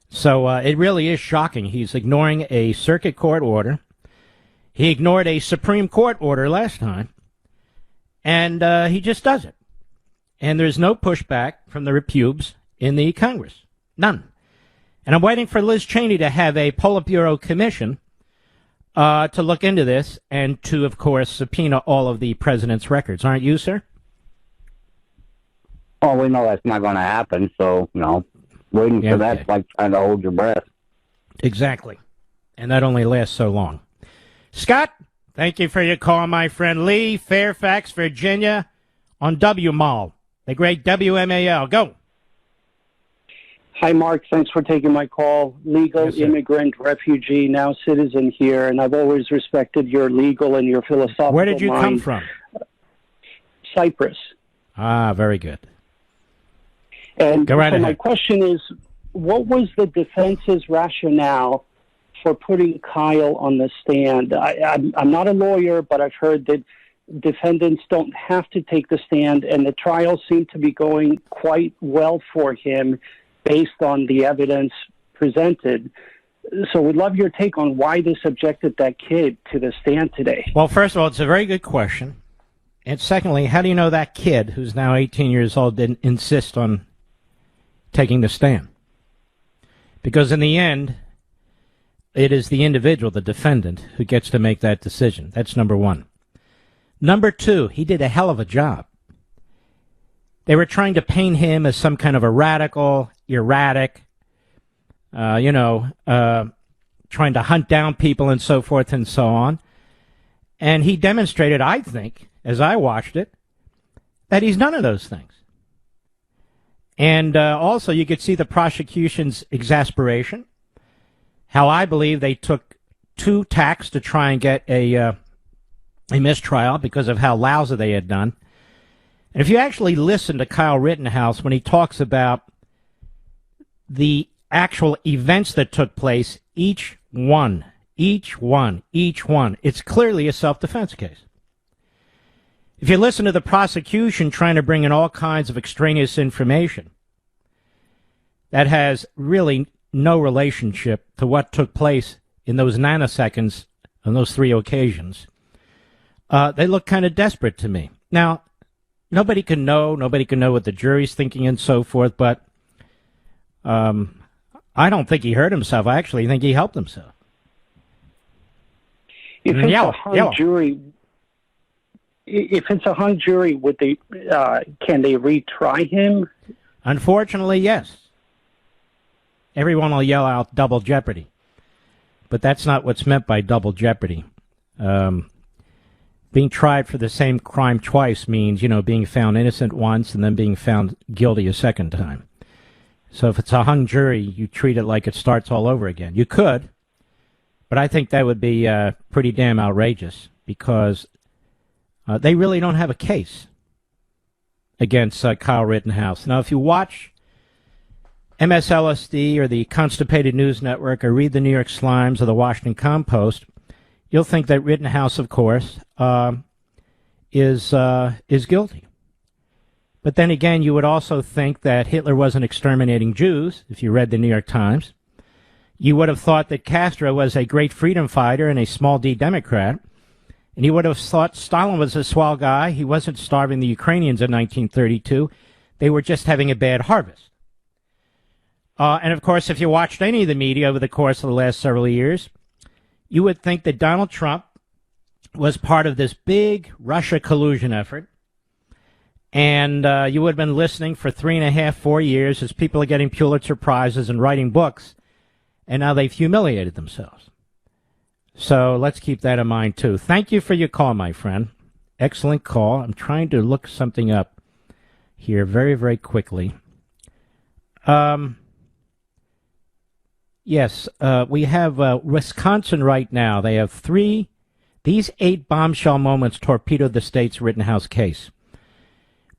So it really is shocking. He's ignoring a circuit court order. He ignored a Supreme Court order last time. And he just does it. And there's no pushback from the repubes in the Congress. None. And I'm waiting for Liz Cheney to have a Politburo commission to look into this and to, of course, subpoena all of the president's records. Aren't you, sir? Oh, we know that's not going to happen, so, waiting for that's like trying to hold your breath. Exactly. And that only lasts so long. Scott, thank you for your call, my friend. Lee, Fairfax, Virginia, on WMAL, the great WMAL. Go. Hi, Mark. Thanks for taking my call. Legal immigrant, refugee, now citizen here, and I've always respected your legal and your philosophical Where did you mind. come from? Cyprus. Ah, very good. And Go right so ahead. my question is, what was the defense's rationale for putting Kyle on the stand? I'm not a lawyer, but I've heard that defendants don't have to take the stand, and the trial seemed to be going quite well for him based on the evidence presented. So we'd love your take on why they subjected that kid to the stand today. Well, first of all, it's a very good question. And secondly, how do you know that kid, who's now 18 years old, didn't insist on taking the stand? Because in the end, it is the individual, the defendant, who gets to make that decision. That's number one. Number two, he did a hell of a job. They were trying to paint him as some kind of a radical, erratic, trying to hunt down people and so forth and so on. And he demonstrated, I think, as I watched it, that he's none of those things. And also, you could see the prosecution's exasperation, how I believe they took two tacks to try and get a mistrial because of how lousy they had done. And if you actually listen to Kyle Rittenhouse when he talks about the actual events that took place, each one, it's clearly a self-defense case. If you listen to the prosecution trying to bring in all kinds of extraneous information that has really no relationship to what took place in those nanoseconds on those three occasions. They look kind of desperate to me. Now, nobody can know what the jury's thinking and so forth, but I don't think he hurt himself. I actually think he helped himself. If it's a hung jury, would they? Can they retry him? Unfortunately, yes. Everyone will yell out double jeopardy, but that's not what's meant by double jeopardy. Being tried for the same crime twice means, being found innocent once and then being found guilty a second time. So if it's a hung jury, you treat it like it starts all over again. You could, but I think that would be pretty damn outrageous because they really don't have a case against Kyle Rittenhouse. Now, if you watch MSLSD or the Constipated News Network or read the New York Slimes or the Washington Compost, you'll think that Rittenhouse, of course, is guilty. But then again, you would also think that Hitler wasn't exterminating Jews, if you read the New York Times. You would have thought that Castro was a great freedom fighter and a small D Democrat. And you would have thought Stalin was a swell guy. He wasn't starving the Ukrainians in 1932. They were just having a bad harvest. And, of course, if you watched any of the media over the course of the last several years, you would think that Donald Trump was part of this big Russia collusion effort. And you would have been listening for 3.5, 4 years as people are getting Pulitzer Prizes and writing books. And now they've humiliated themselves. So let's keep that in mind, too. Thank you for your call, my friend. Excellent call. I'm trying to look something up here very, very quickly. Yes, we have Wisconsin right now. They have these 8 bombshell moments torpedoed the state's Rittenhouse case.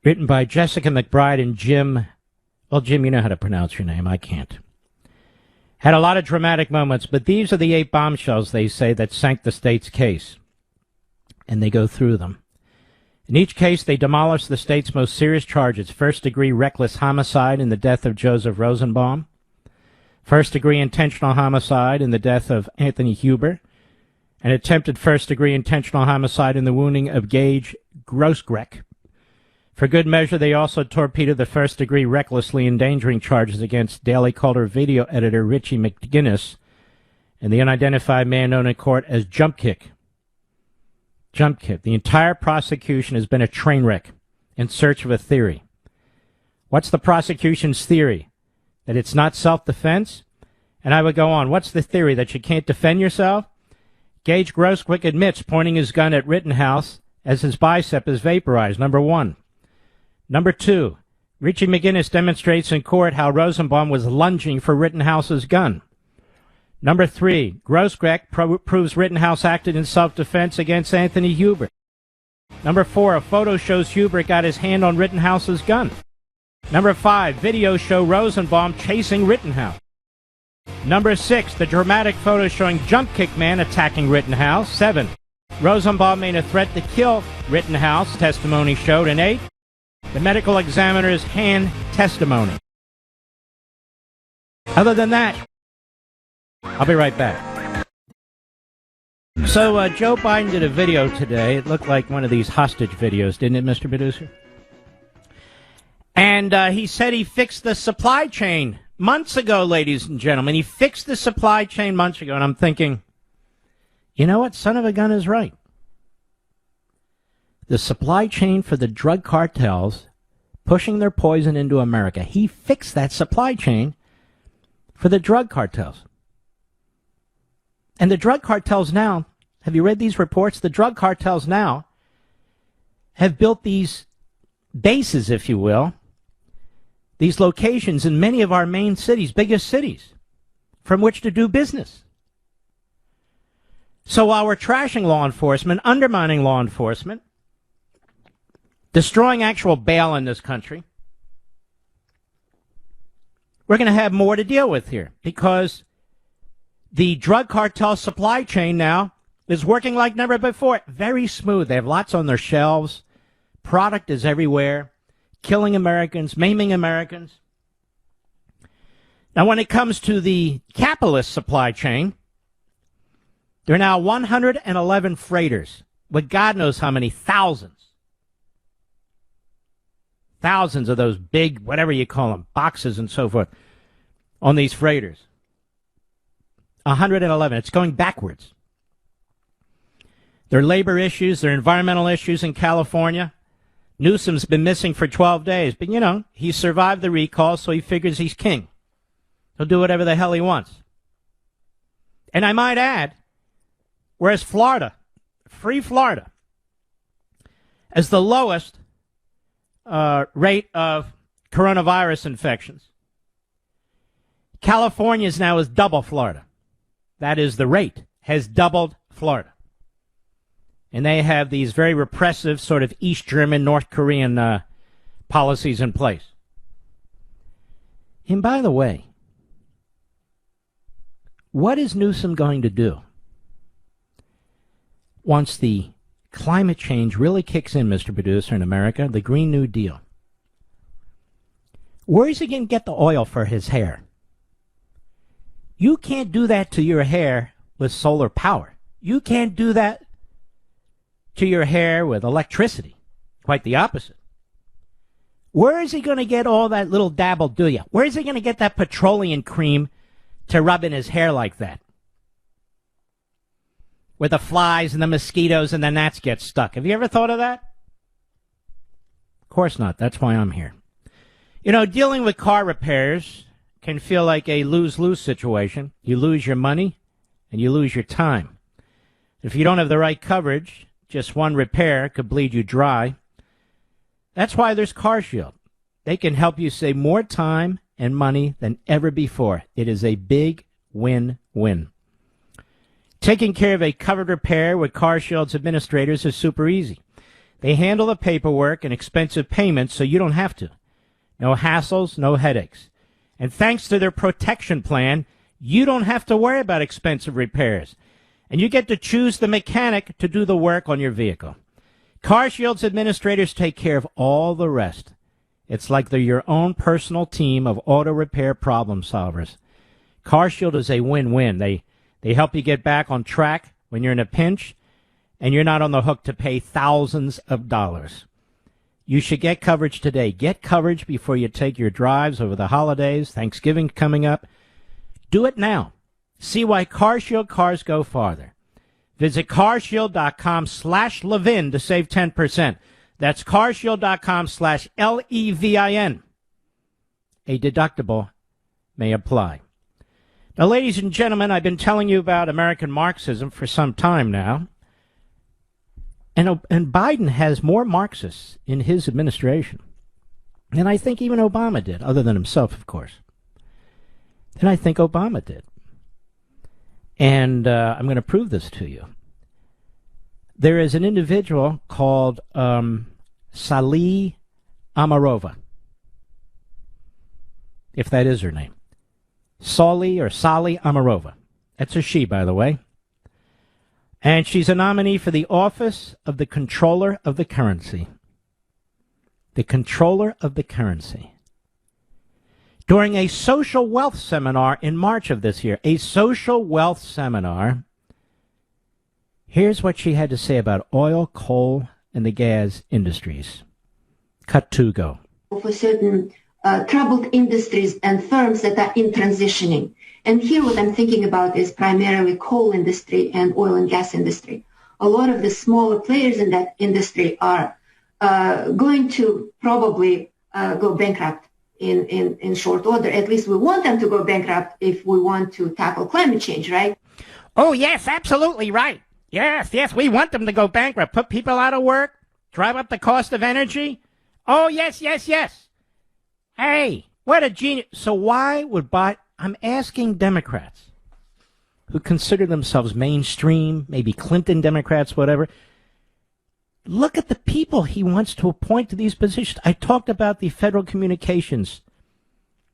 Written by Jessica McBride and Jim. Well, Jim, you know how to pronounce your name. I can't. Had a lot of dramatic moments, but these are the 8 bombshells, they say, that sank the state's case. And they go through them. In each case, they demolish the state's most serious charges: first-degree reckless homicide in the death of Joseph Rosenbaum, first-degree intentional homicide in the death of Anthony Huber, and attempted first-degree intentional homicide in the wounding of Gage Grosskreutz. For good measure, they also torpedoed the first-degree recklessly endangering charges against Daily Caller video editor Richie McGinnis and the unidentified man known in court as Jump Kick. Jump Kick. The entire prosecution has been a train wreck in search of a theory. What's the prosecution's theory? That it's not self-defense? And I would go on. What's the theory? That you can't defend yourself? Gage Grosskreutz admits pointing his gun at Rittenhouse as his bicep is vaporized. Number 1. Number 2, Richie McGinnis demonstrates in court how Rosenbaum was lunging for Rittenhouse's gun. Number 3, Grosskreutz proves Rittenhouse acted in self-defense against Anthony Huber. Number 4, a photo shows Huber got his hand on Rittenhouse's gun. Number 5, videos show Rosenbaum chasing Rittenhouse. Number 6, the dramatic photo showing Jump Kick Man attacking Rittenhouse. 7, Rosenbaum made a threat to kill Rittenhouse, testimony showed. And 8, the medical examiner's hand testimony. Other than that, I'll be right back. So Joe Biden did a video today. It looked like one of these hostage videos, didn't it, Mr. Producer? And he said he fixed the supply chain months ago, ladies and gentlemen. He fixed the supply chain months ago. And I'm thinking, you know what? Son of a gun is right. The supply chain for the drug cartels pushing their poison into America. He fixed that supply chain for the drug cartels. And the drug cartels now, have you read these reports? The drug cartels now have built these bases, if you will, these locations in many of our main cities, biggest cities, from which to do business. So while we're trashing law enforcement, undermining law enforcement, destroying actual bail in this country, we're going to have more to deal with here because the drug cartel supply chain now is working like never before. Very smooth. They have lots on their shelves. Product is everywhere. Killing Americans, maiming Americans. Now, when it comes to the capitalist supply chain, there are now 111 freighters with God knows how many thousands of those big, whatever you call them, boxes and so forth on these freighters. 111. It's going backwards. There are labor issues, there are environmental issues in California. Newsom's been missing for 12 days, but, you know, he survived the recall, so he figures he's king. He'll do whatever the hell he wants. And I might add, whereas Florida, free Florida, as the lowest rate of coronavirus infections, California's now is double Florida. That is, the rate has doubled Florida. And they have these very repressive sort of East German, North Korean policies in place. And by the way, what is Newsom going to do once the climate change really kicks in, Mr. Producer, in America, the Green New Deal? Where is he going to get the oil for his hair? You can't do that to your hair with solar power. You can't do that to your hair with electricity. Quite the opposite. Where is he going to get all that little dabble do ya? Where is he going to get that petroleum cream to rub in his hair like that? Where the flies and the mosquitoes and the gnats get stuck. Have you ever thought of that? Of course not. That's why I'm here. You know, dealing with car repairs can feel like a lose-lose situation. You lose your money and you lose your time. If you don't have the right coverage, just one repair could bleed you dry. That's why there's CarShield. They can help you save more time and money than ever before. It is a big win-win. Taking care of a covered repair with CarShield's administrators is super easy. They handle the paperwork and expensive payments so you don't have to. No hassles, no headaches. And thanks to their protection plan, you don't have to worry about expensive repairs. And you get to choose the mechanic to do the work on your vehicle. CarShield's administrators take care of all the rest. It's like they're your own personal team of auto repair problem solvers. CarShield is a win-win. They help you get back on track when you're in a pinch, and you're not on the hook to pay thousands of dollars. You should get coverage today. Get coverage before you take your drives over the holidays, Thanksgiving coming up. Do it now. See why CarShield cars go farther. Visit carshield.com/Levin to save 10%. That's carshield.com/LEVIN. A deductible may apply. Now, ladies and gentlemen, I've been telling you about American Marxism for some time now. And Biden has more Marxists in his administration than I think even Obama did, other than himself, of course, than I think Obama did. And I'm going to prove this to you. There is an individual called Salih Amarova, if that is her name. Sali Amarova. That's a she, by the way. And she's a nominee for the office of the Controller of the Currency. The Controller of the Currency. During a social wealth seminar in March of this year, a social wealth seminar, here's what she had to say about oil, coal, and the gas industries. Cut 2, go. For certain troubled industries and firms that are in transitioning. And here what I'm thinking about is primarily coal industry and oil and gas industry. A lot of the smaller players in that industry are going to probably go bankrupt in short order. At least we want them to go bankrupt if we want to tackle climate change, right? Oh, yes, absolutely right. Yes, we want them to go bankrupt, put people out of work, drive up the cost of energy. Oh, yes. Hey, what a genius. So why would Biden... I'm asking Democrats who consider themselves mainstream, maybe Clinton Democrats, whatever. Look at the people he wants to appoint to these positions. I talked about the Federal Communications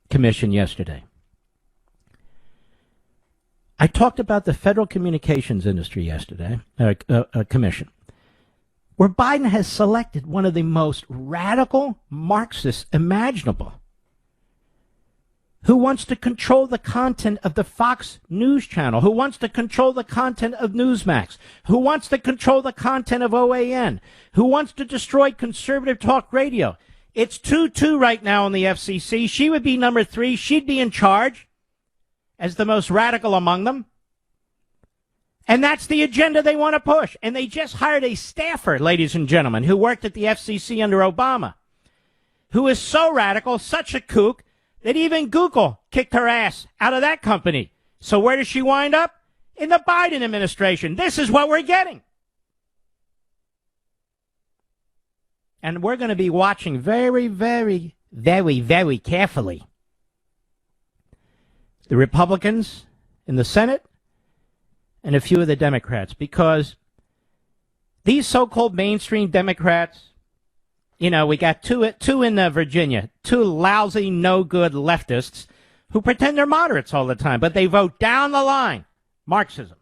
Commission yesterday. I talked about the Federal Communications Industry yesterday, Commission, where Biden has selected one of the most radical Marxists imaginable. who wants to control the content of the Fox News channel, who wants to control the content of Newsmax, who wants to control the content of OAN, who wants to destroy conservative talk radio. It's 2-2 right now in the FCC. She would be number 3. She'd be in charge as the most radical among them. And that's the agenda they want to push. And they just hired a staffer, ladies and gentlemen, who worked at the FCC under Obama, who is so radical, such a kook, that even Google kicked her ass out of that company. So where does she wind up? In the Biden administration. This is what we're getting. And we're going to be watching very, very, very, very carefully the Republicans in the Senate and a few of the Democrats, because these so-called mainstream Democrats, you know, we got two in Virginia, 2 lousy, no-good leftists who pretend they're moderates all the time, but they vote down the line Marxism.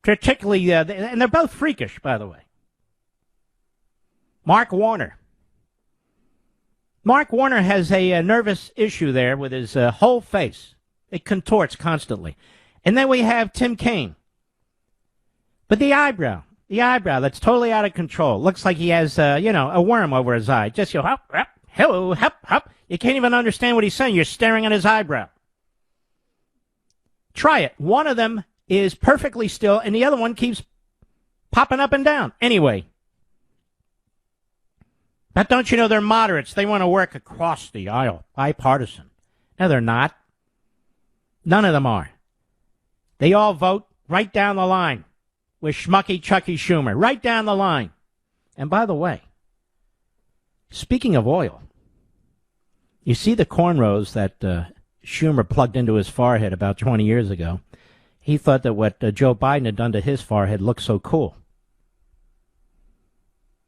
Particularly, and they're both freakish, by the way. Mark Warner. Mark Warner has a nervous issue there with his whole face. It contorts constantly. And then we have Tim Kaine. But the eyebrow that's totally out of control. Looks like he has, a worm over his eye. Just go, hop, hop, hello, hop, hop. You can't even understand what he's saying. You're staring at his eyebrow. Try it. One of them is perfectly still, and the other one keeps popping up and down. Anyway. But don't you know they're moderates? They want to work across the aisle, bipartisan. No, they're not. None of them are. They all vote right down the line with Schmucky Chucky Schumer, right down the line. And by the way, speaking of oil, you see the cornrows that Schumer plugged into his forehead about 20 years ago. He thought that what Joe Biden had done to his forehead looked so cool.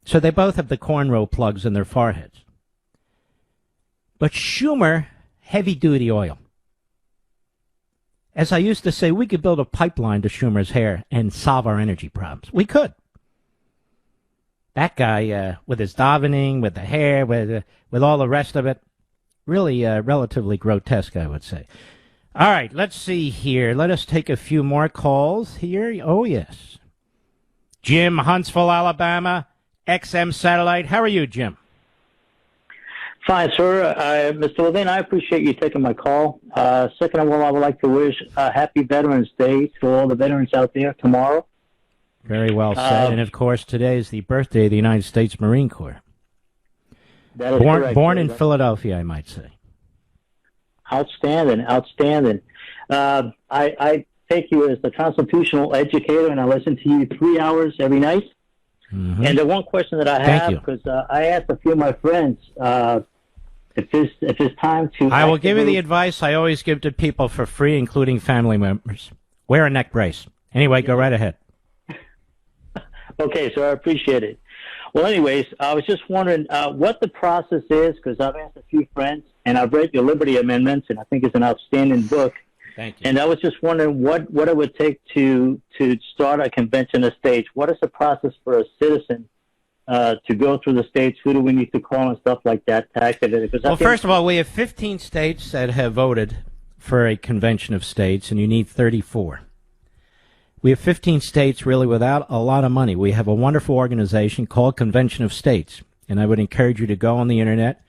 So they both have the cornrow plugs in their foreheads. But Schumer, heavy-duty oil. As I used to say, we could build a pipeline to Schumer's hair and solve our energy problems. We could. That guy, with his davening, with the hair, with all the rest of it, really relatively grotesque, I would say. All right, let's see here. Let us take a few more calls here. Oh, yes. Jim, Huntsville, Alabama, XM Satellite. How are you, Jim? Fine, sir. Mr. Levin, I appreciate you taking my call. Second of all, I would like to wish a happy Veterans Day to all the veterans out there tomorrow. Very well said. And, of course, today is the birthday of the United States Marine Corps. That is correct. Born in Philadelphia, I might say. Outstanding, outstanding. I take you as the constitutional educator, and I listen to you 3 hours every night. Mm-hmm. And the one question that I have, because I asked a few of my friends if it's time to... I will give you the advice I always give to people for free, including family members. Wear a neck brace. Anyway, go right ahead. Okay, so I appreciate it. Well, anyways, I was just wondering what the process is, because I've asked a few friends, and I've read your Liberty Amendments, and I think it's an outstanding book. Thank you. And I was just wondering what it would take to start a convention of states. What is the process for a citizen to go through the states? Who do we need to call and stuff like that to activate it? Well, first of all, we have 15 states that have voted for a convention of states, and you need 34. We have 15 states really without a lot of money. We have a wonderful organization called Convention of States, and I would encourage you to go on the Internet,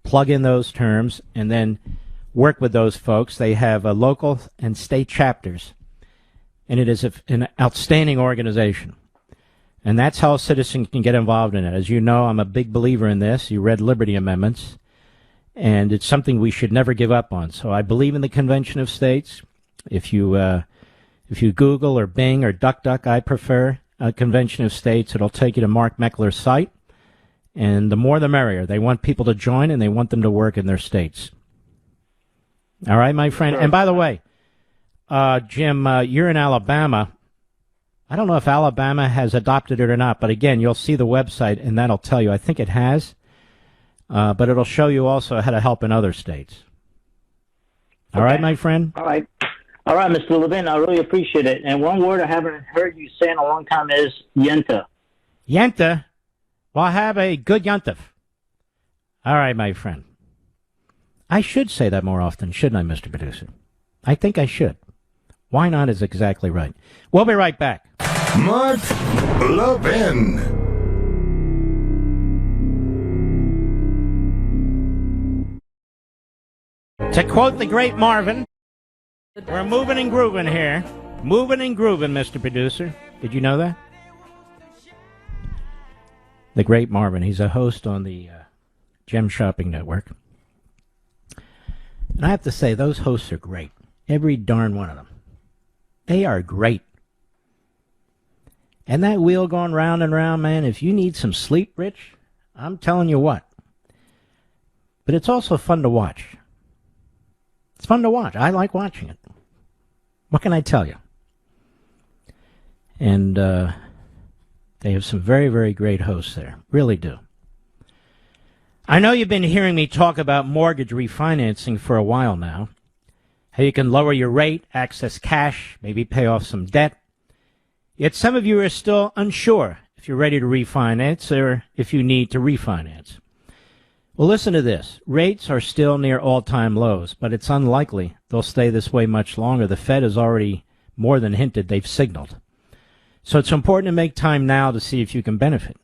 plug in those terms, and then work with those folks. They have local and state chapters, and it is an outstanding organization. And that's how a citizen can get involved in it. As you know, I'm a big believer in this. You read Liberty Amendments, and it's something we should never give up on. So I believe in the Convention of States. If you Google or Bing or DuckDuck, I prefer Convention of States, it'll take you to Mark Meckler's site. And the more the merrier. They want people to join, and they want them to work in their states. All right, my friend. Sure. And by the way, Jim, you're in Alabama. I don't know if Alabama has adopted it or not, but again, you'll see the website, and that'll tell you. I think it has, but it'll show you also how to help in other states. All right, my friend? All right. All right, Mr. Levin, I really appreciate it. And one word I haven't heard you say in a long time is yenta. Yenta? Well, have a good yontif. All right, my friend. I should say that more often, shouldn't I, Mr. Producer? I think I should. Why not is exactly right. We'll be right back. Mark Levin. To quote the great Marvin, we're moving and grooving here. Moving and grooving, Mr. Producer. Did you know that? The great Marvin. He's a host on the Gem Shopping Network. And I have to say, those hosts are great. Every darn one of them. They are great. And that wheel going round and round, man, if you need some sleep, Rich, I'm telling you what. But it's also fun to watch. It's fun to watch. I like watching it. What can I tell you? And they have some very, very great hosts there. Really do. I know you've been hearing me talk about mortgage refinancing for a while now. How you can lower your rate, access cash, maybe pay off some debt. Yet some of you are still unsure if you're ready to refinance or if you need to refinance. Well, listen to this. Rates are still near all-time lows, but it's unlikely they'll stay this way much longer. The Fed has already more than hinted they've signaled. So it's important to make time now to see if you can benefit.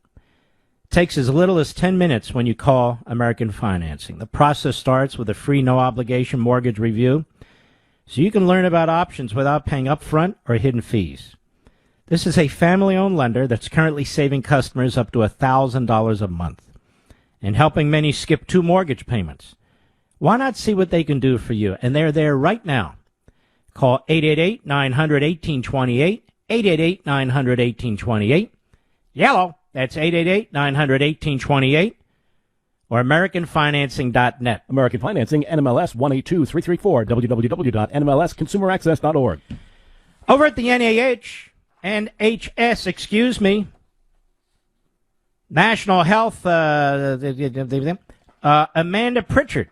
It takes as little as 10 minutes when you call American Financing. The process starts with a free no-obligation mortgage review, so you can learn about options without paying upfront or hidden fees. This is a family-owned lender that's currently saving customers up to $1,000 a month and helping many skip 2 mortgage payments. Why not see what they can do for you? And they're there right now. Call 888-900-1828, 888-900-1828. Yellow, that's 888-900-1828, or AmericanFinancing.net. American Financing, NMLS 182334, www.nmlsconsumeraccess.org. Over at the NHS, National Health, Amanda Pritchard.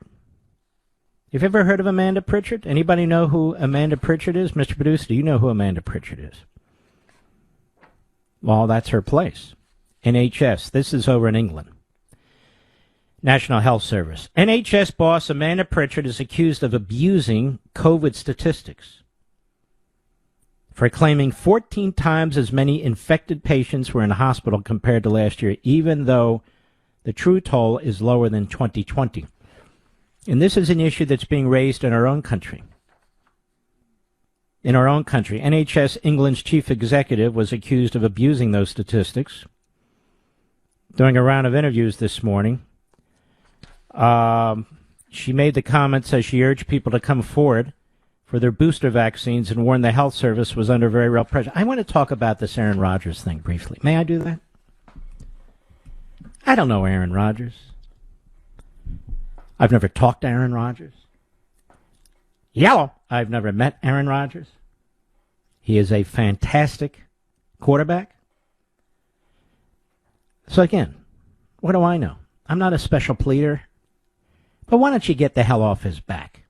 You've ever heard of Amanda Pritchard? Anybody know who Amanda Pritchard is? Mr. Producer, do you know who Amanda Pritchard is? Well, that's her place. NHS. This is over in England. National Health Service. NHS boss Amanda Pritchard is accused of abusing COVID statistics for claiming 14 times as many infected patients were in hospital compared to last year, even though the true toll is lower than 2020. And this is an issue that's being raised in our own country. In our own country, NHS England's chief executive was accused of abusing those statistics during a round of interviews this morning. She made the comments as she urged people to come forward for their booster vaccines and warned the health service was under very real pressure. I want to talk about this Aaron Rodgers thing briefly. May I do that? I don't know Aaron Rodgers. I've never talked to Aaron Rodgers. Yellow, I've never met Aaron Rodgers. He is a fantastic quarterback. So again, what do I know? I'm not a special pleader. But why don't you get the hell off his back?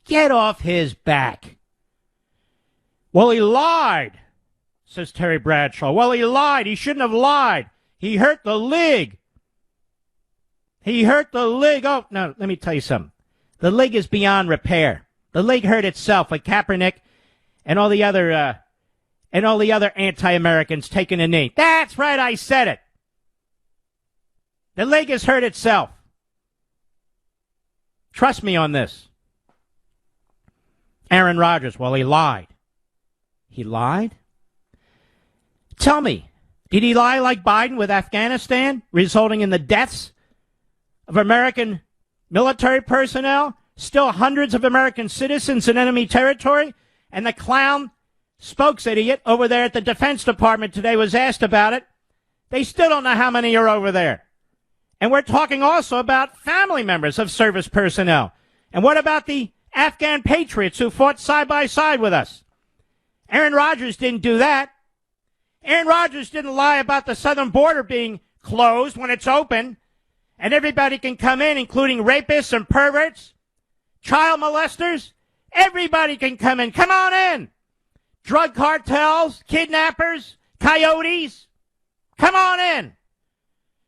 Get off his back. Well, he lied, says Terry Bradshaw. Well, he lied. He shouldn't have lied. He hurt the leg. He hurt the leg. Oh, no, let me tell you something. The leg is beyond repair. The leg hurt itself with Kaepernick and all the other anti-Americans taking a knee. That's right, I said it. The leg has hurt itself. Trust me on this. Aaron Rodgers, well, he lied. He lied? Tell me, did he lie like Biden with Afghanistan, resulting in the deaths of American military personnel, still hundreds of American citizens in enemy territory, and the clown spokes-idiot over there at the Defense Department today was asked about it. They still don't know how many are over there. And we're talking also about family members of service personnel. And what about the Afghan patriots who fought side by side with us? Aaron Rodgers didn't do that. Aaron Rodgers didn't lie about the southern border being closed when it's open and everybody can come in, including rapists and perverts, child molesters. Everybody can come in. Come on in. Drug cartels, kidnappers, coyotes. Come on in.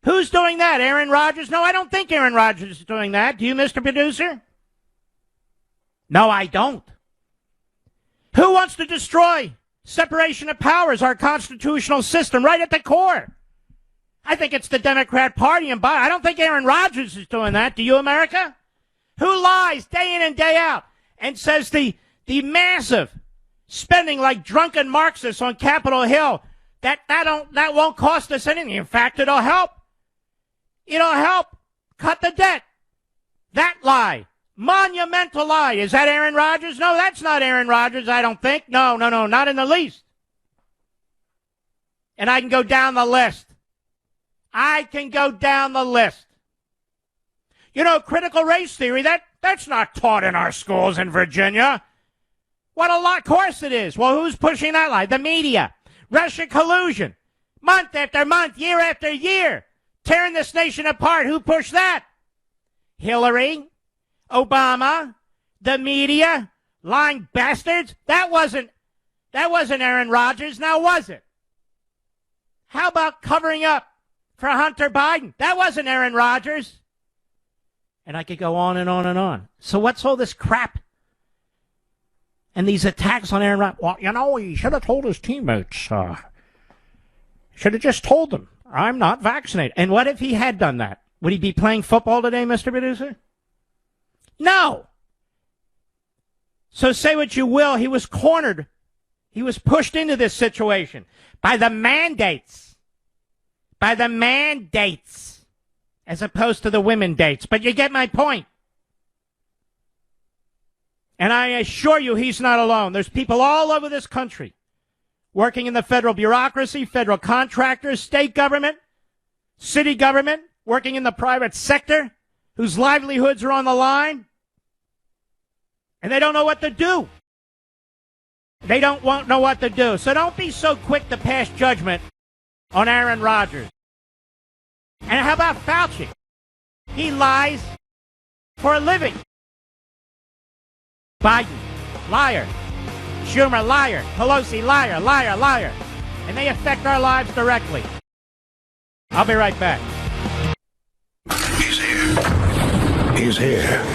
Who's doing that? Aaron Rodgers? No, I don't think Aaron Rodgers is doing that. Do you, Mr. Producer? No, I don't. Who wants to destroy separation of powers, our constitutional system, right at the core? I think it's the Democrat Party, and I don't think Aaron Rodgers is doing that. Do you, America? Who lies day in and day out and says the massive spending like drunken Marxists on Capitol Hill, that won't cost us anything. In fact, it'll help. It'll help cut the debt. That lie. Monumental lie. Is that Aaron Rodgers? No, that's not Aaron Rodgers, I don't think. No, not in the least. And I can go down the list. You know, critical race theory, that's not taught in our schools in Virginia. What a lot. Of course it is. Well, who's pushing that lie? The media. Russia collusion. Month after month, year after year. Tearing this nation apart. Who pushed that? Hillary, Obama, the media, lying bastards. That wasn't Aaron Rodgers, now was it? How about covering up for Hunter Biden? That wasn't Aaron Rodgers. And I could go on and on and on. So what's all this crap? And these attacks on Aaron Rodgers? Well, you know, he should have told his teammates. Should have just told them, I'm not vaccinated. And what if he had done that? Would he be playing football today, Mr. Producer? No. So say what you will, he was cornered. He was pushed into this situation by the mandates. As opposed to the women dates. But you get my point. And I assure you he's not alone. There's people all over this country working in the federal bureaucracy, federal contractors, state government, city government, working in the private sector, whose livelihoods are on the line. And they don't know what to do. They don't know what to do. So don't be so quick to pass judgment on Aaron Rodgers. And how about Fauci? He lies for a living. Biden, liar. Schumer, liar. Pelosi, liar, liar, liar. And they affect our lives directly. I'll be right back. He's here.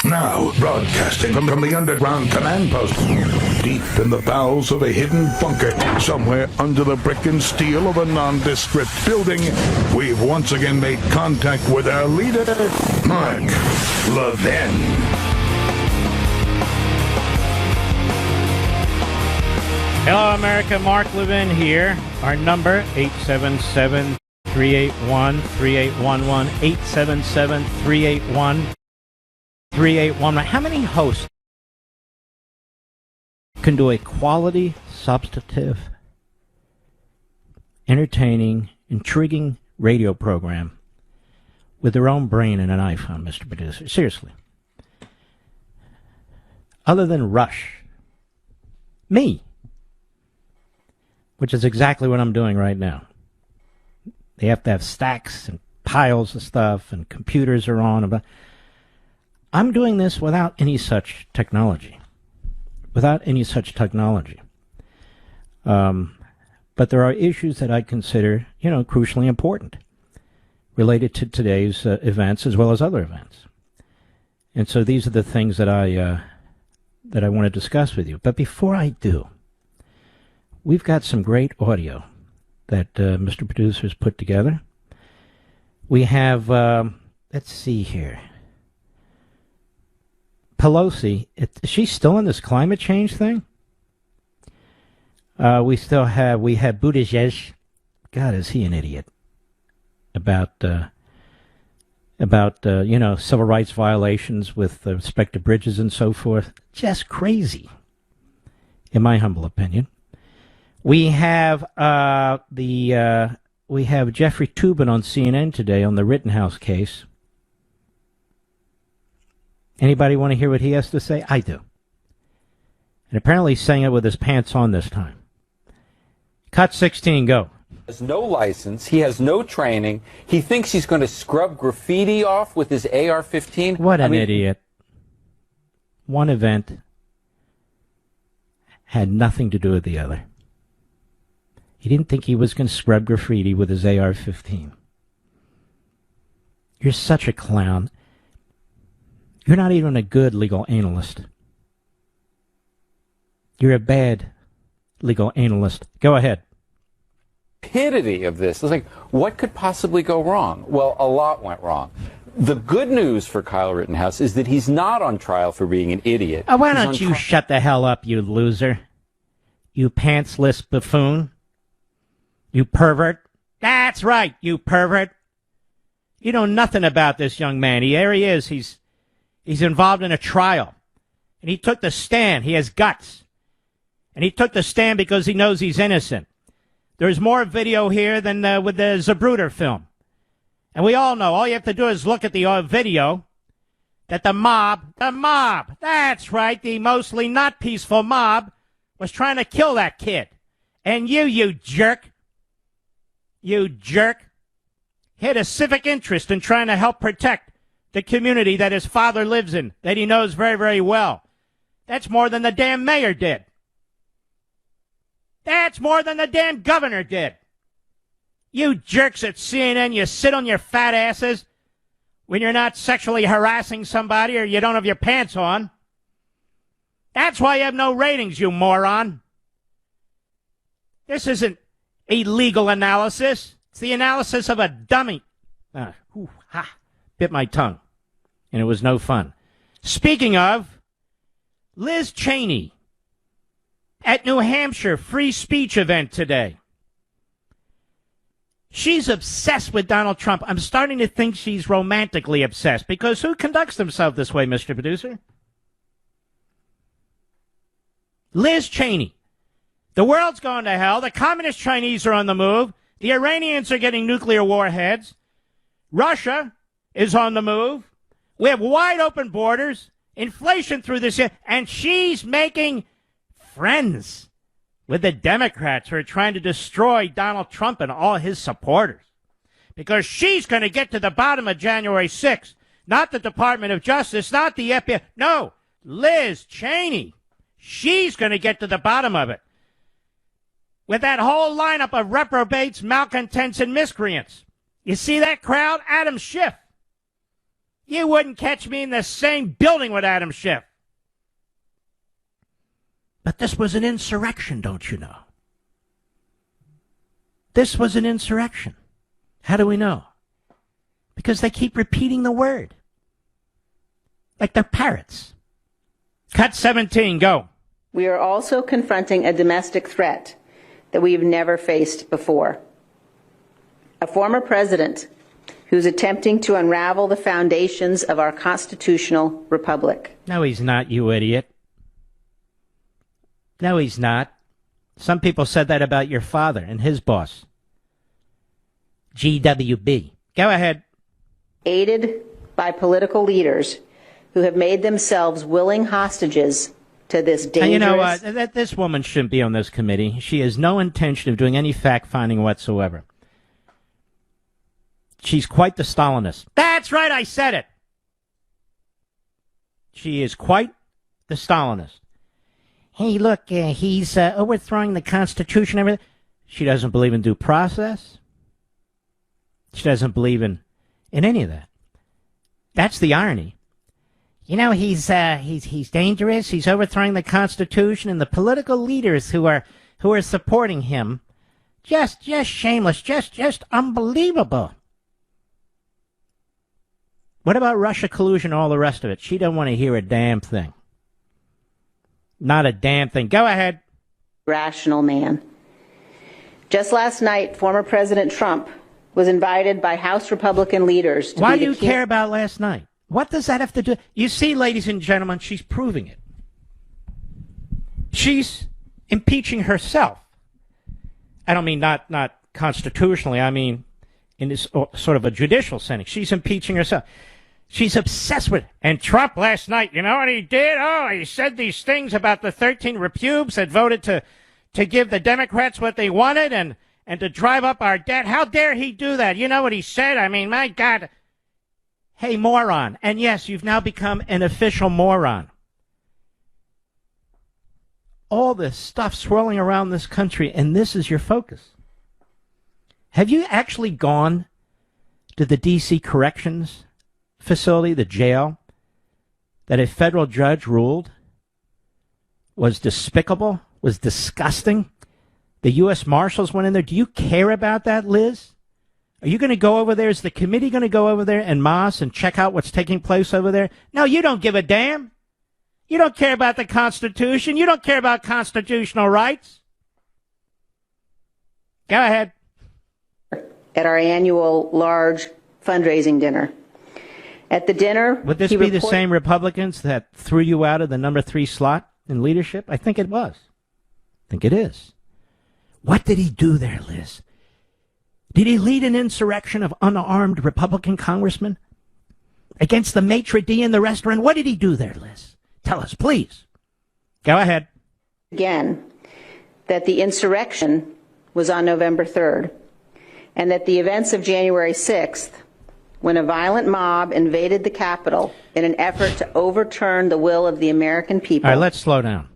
Now, broadcasting from the underground command post, deep in the bowels of a hidden bunker, somewhere under the brick and steel of a nondescript building, we've once again made contact with our leader, Mark Levin. Hello, America. Mark Levin here. Our number, 877-381-3811, 877-381-3811. How many hosts can do a quality, substantive, entertaining, intriguing radio program with their own brain and an iPhone, Mr. Producer? Seriously. Other than Rush. Me. Which is exactly what I'm doing right now. They have to have stacks and piles of stuff, and computers are on. I'm doing this without any such technology. But there are issues that I consider, crucially important, related to today's events as well as other events. And so these are the things that I want to discuss with you. But before I do, we've got some great audio that Mr. Producer has put together. We have, let's see here. Pelosi, is she still in this climate change thing? We have Buttigieg. God, is he an idiot? About civil rights violations with respect to bridges and so forth. Just crazy, in my humble opinion. We have Jeffrey Toobin on CNN today on the Rittenhouse case. Anybody want to hear what he has to say? I do. And apparently he's saying it with his pants on this time. Cut 16, go. He has no license. He has no training. He thinks he's going to scrub graffiti off with his AR-15. What an idiot. One event had nothing to do with the other. He didn't think he was going to scrub graffiti with his AR-15. You're such a clown. You're not even a good legal analyst. You're a bad legal analyst. Go ahead. Stupidity of this. It's like, what could possibly go wrong? Well, a lot went wrong. The good news for Kyle Rittenhouse is that he's not on trial for being an idiot. Why don't you shut the hell up, you loser? You pantsless buffoon. You pervert. That's right, you pervert. You know nothing about this young man. There he is. He's involved in a trial. And he took the stand. He has guts. And he took the stand because he knows he's innocent. There's more video here than with the Zapruder film. And we all know, all you have to do is look at the video, that the mob, that's right, the mostly not peaceful mob, was trying to kill that kid. And you jerk, had a civic interest in trying to help protect the community that his father lives in, that he knows very, very well. That's more than the damn mayor did. That's more than the damn governor did. You jerks at CNN, you sit on your fat asses when you're not sexually harassing somebody or you don't have your pants on. That's why you have no ratings, you moron. This isn't a legal analysis. It's the analysis of a dummy. Bit my tongue. And it was no fun. Speaking of, Liz Cheney at New Hampshire free speech event today. She's obsessed with Donald Trump. I'm starting to think she's romantically obsessed, because who conducts themselves this way, Mr. Producer? Liz Cheney. The world's going to hell. The communist Chinese are on the move. The Iranians are getting nuclear warheads. Russia is on the move. We have wide open borders, inflation through this year, and she's making friends with the Democrats who are trying to destroy Donald Trump and all his supporters. Because she's going to get to the bottom of January 6th. Not the Department of Justice, not the FBI. No, Liz Cheney. She's going to get to the bottom of it. With that whole lineup of reprobates, malcontents, and miscreants. You see that crowd? Adam Schiff. You wouldn't catch me in the same building with Adam Schiff. But this was an insurrection, don't you know? This was an insurrection. How do we know? Because they keep repeating the word. Like they're parrots. Cut 17, go. We are also confronting a domestic threat that we've never faced before. A former president who's attempting to unravel the foundations of our constitutional republic. No, he's not, you idiot. No, he's not. Some people said that about your father and his boss. GWB. Go ahead. Aided by political leaders who have made themselves willing hostages to this dangerous... And you know what? This woman shouldn't be on this committee. She has no intention of doing any fact-finding whatsoever. She's quite the Stalinist. That's right, I said it. She is quite the Stalinist. Hey, look, he's overthrowing the Constitution and everything. She doesn't believe in due process. She doesn't believe in any of that. That's the irony. You know, he's dangerous. He's overthrowing the Constitution, and the political leaders who are supporting him, just shameless, just unbelievable. What about Russia collusion and all the rest of it? She don't want to hear a damn thing. Not a damn thing. Go ahead. Rational man. Just last night, former President Trump was invited by House Republican leaders to Why do you care about last night? What does that have to do? You see, ladies and gentlemen, she's proving it. She's impeaching herself. I don't mean not constitutionally. I mean in this sort of a judicial sense. She's impeaching herself. She's obsessed with it. And Trump last night, you know what he did? Oh, he said these things about the 13 repubes that voted to give the Democrats what they wanted and to drive up our debt. How dare he do that? You know what he said? I mean, my God. Hey, moron. And yes, you've now become an official moron. All this stuff swirling around this country, and this is your focus. Have you actually gone to the D.C. Corrections Facility, the jail, that a federal judge ruled was despicable, was disgusting. The U.S. Marshals went in there. Do you care about that, Liz? Are you going to go over there? Is the committee going to go over there en masse and check out what's taking place over there? No, you don't give a damn. You don't care about the Constitution. You don't care about constitutional rights. Go ahead. At our annual large fundraising dinner. At the dinner, would this be the same Republicans that threw you out of the number 3 slot in leadership? I think it was. I think it is. What did he do there, Liz? Did he lead an insurrection of unarmed Republican congressmen against the maitre d' in the restaurant? What did he do there, Liz? Tell us, please. Go ahead. Again, that the insurrection was on November 3rd, and that the events of January 6th, when a violent mob invaded the Capitol in an effort to overturn the will of the American people. All right, let's slow down.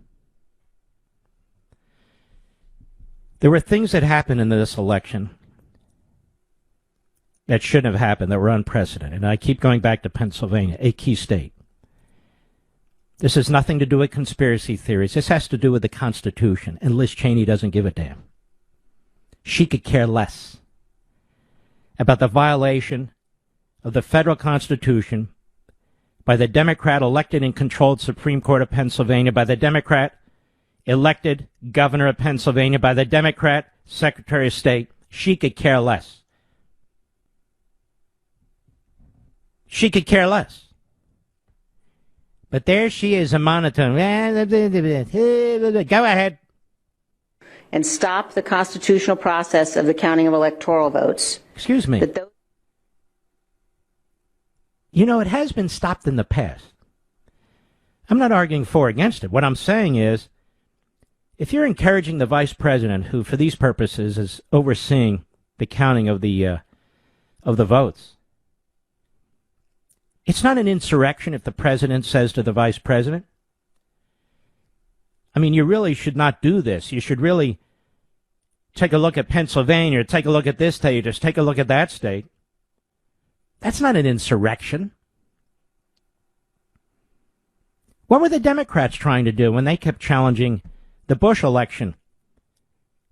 There were things that happened in this election that shouldn't have happened, that were unprecedented. And I keep going back to Pennsylvania, a key state. This has nothing to do with conspiracy theories. This has to do with the Constitution. And Liz Cheney doesn't give a damn. She could care less about the violation of the federal Constitution by the Democrat elected and controlled Supreme Court of Pennsylvania, by the Democrat elected governor of Pennsylvania, by the Democrat Secretary of State. She could care less. She could care less. But there she is, a monotone. Go ahead. And stop the constitutional process of the counting of electoral votes. Excuse me. You know, it has been stopped in the past. I'm not arguing for or against it. What I'm saying is, if you're encouraging the vice president, who for these purposes is overseeing the counting of the votes, it's not an insurrection if the president says to the vice president, I mean, you really should not do this. You should really take a look at Pennsylvania, or take a look at this state, or just take a look at that state. That's not an insurrection. What were the Democrats trying to do when they kept challenging the Bush election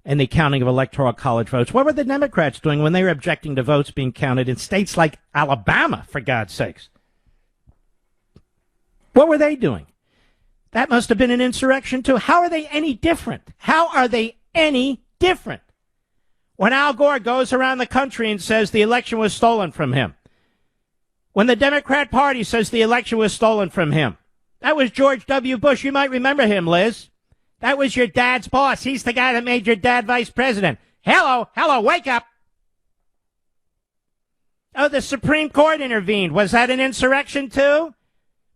and the counting of electoral college votes? What were the Democrats doing when they were objecting to votes being counted in states like Alabama, for God's sakes? What were they doing? That must have been an insurrection, too. How are they any different? How are they any different? When Al Gore goes around the country and says the election was stolen from him. When the Democrat Party says the election was stolen from him. That was George W. Bush. You might remember him, Liz. That was your dad's boss. He's the guy that made your dad vice president. Hello, wake up. Oh, the Supreme Court intervened. Was that an insurrection, too?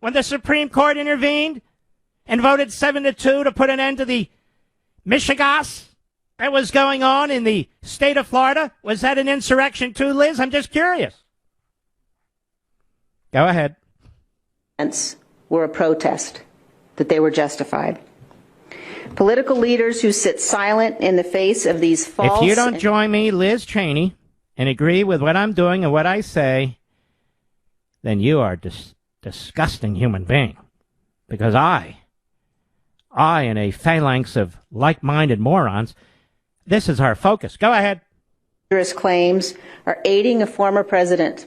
When the Supreme Court intervened and voted 7-2 to put an end to the Michigas that was going on in the state of Florida, was that an insurrection, too, Liz? I'm just curious. Go ahead. Were a protest, that they were justified. Political leaders who sit silent in the face of these false... If you don't join me, Liz Cheney, and agree with what I'm doing and what I say, then you are disgusting human being. Because I and a phalanx of like-minded morons, this is our focus. Go ahead. Claims are aiding a former president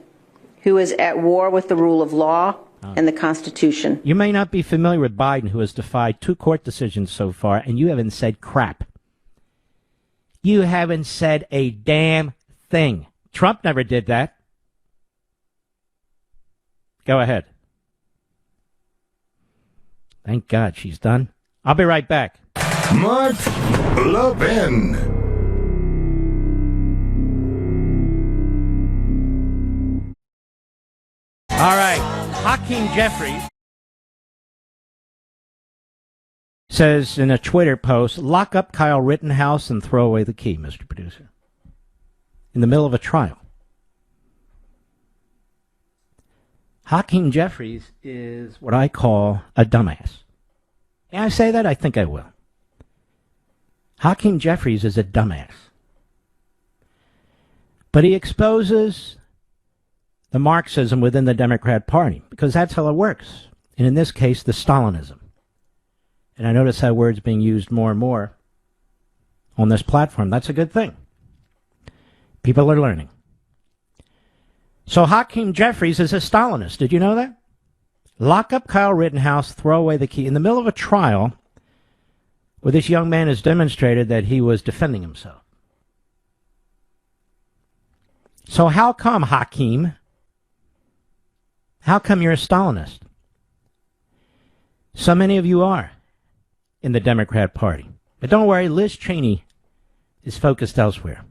who is at war with the rule of law and the Constitution. You may not be familiar with Biden, who has defied 2 court decisions so far, and you haven't said crap. You haven't said a damn thing. Trump never did that. Go ahead. Thank God she's done. I'll be right back. Mark Levin. All right. Hakeem Jeffries says in a Twitter post, lock up Kyle Rittenhouse and throw away the key, Mr. Producer. In the middle of a trial. Hakeem Jeffries is what I call a dumbass. Can I say that? I think I will. Hakeem Jeffries is a dumbass. But he exposes the Marxism within the Democrat Party, because that's how it works. and in this case, the Stalinism. And I notice that word's being used more and more on this platform. That's a good thing. People are learning. So Hakeem Jeffries is a Stalinist. Did you know that? Lock up Kyle Rittenhouse, throw away the key. In the middle of a trial where this young man has demonstrated that he was defending himself. So how come, Hakeem? How come you're a Stalinist? So many of you are in the Democrat Party. But don't worry, Liz Cheney is focused elsewhere.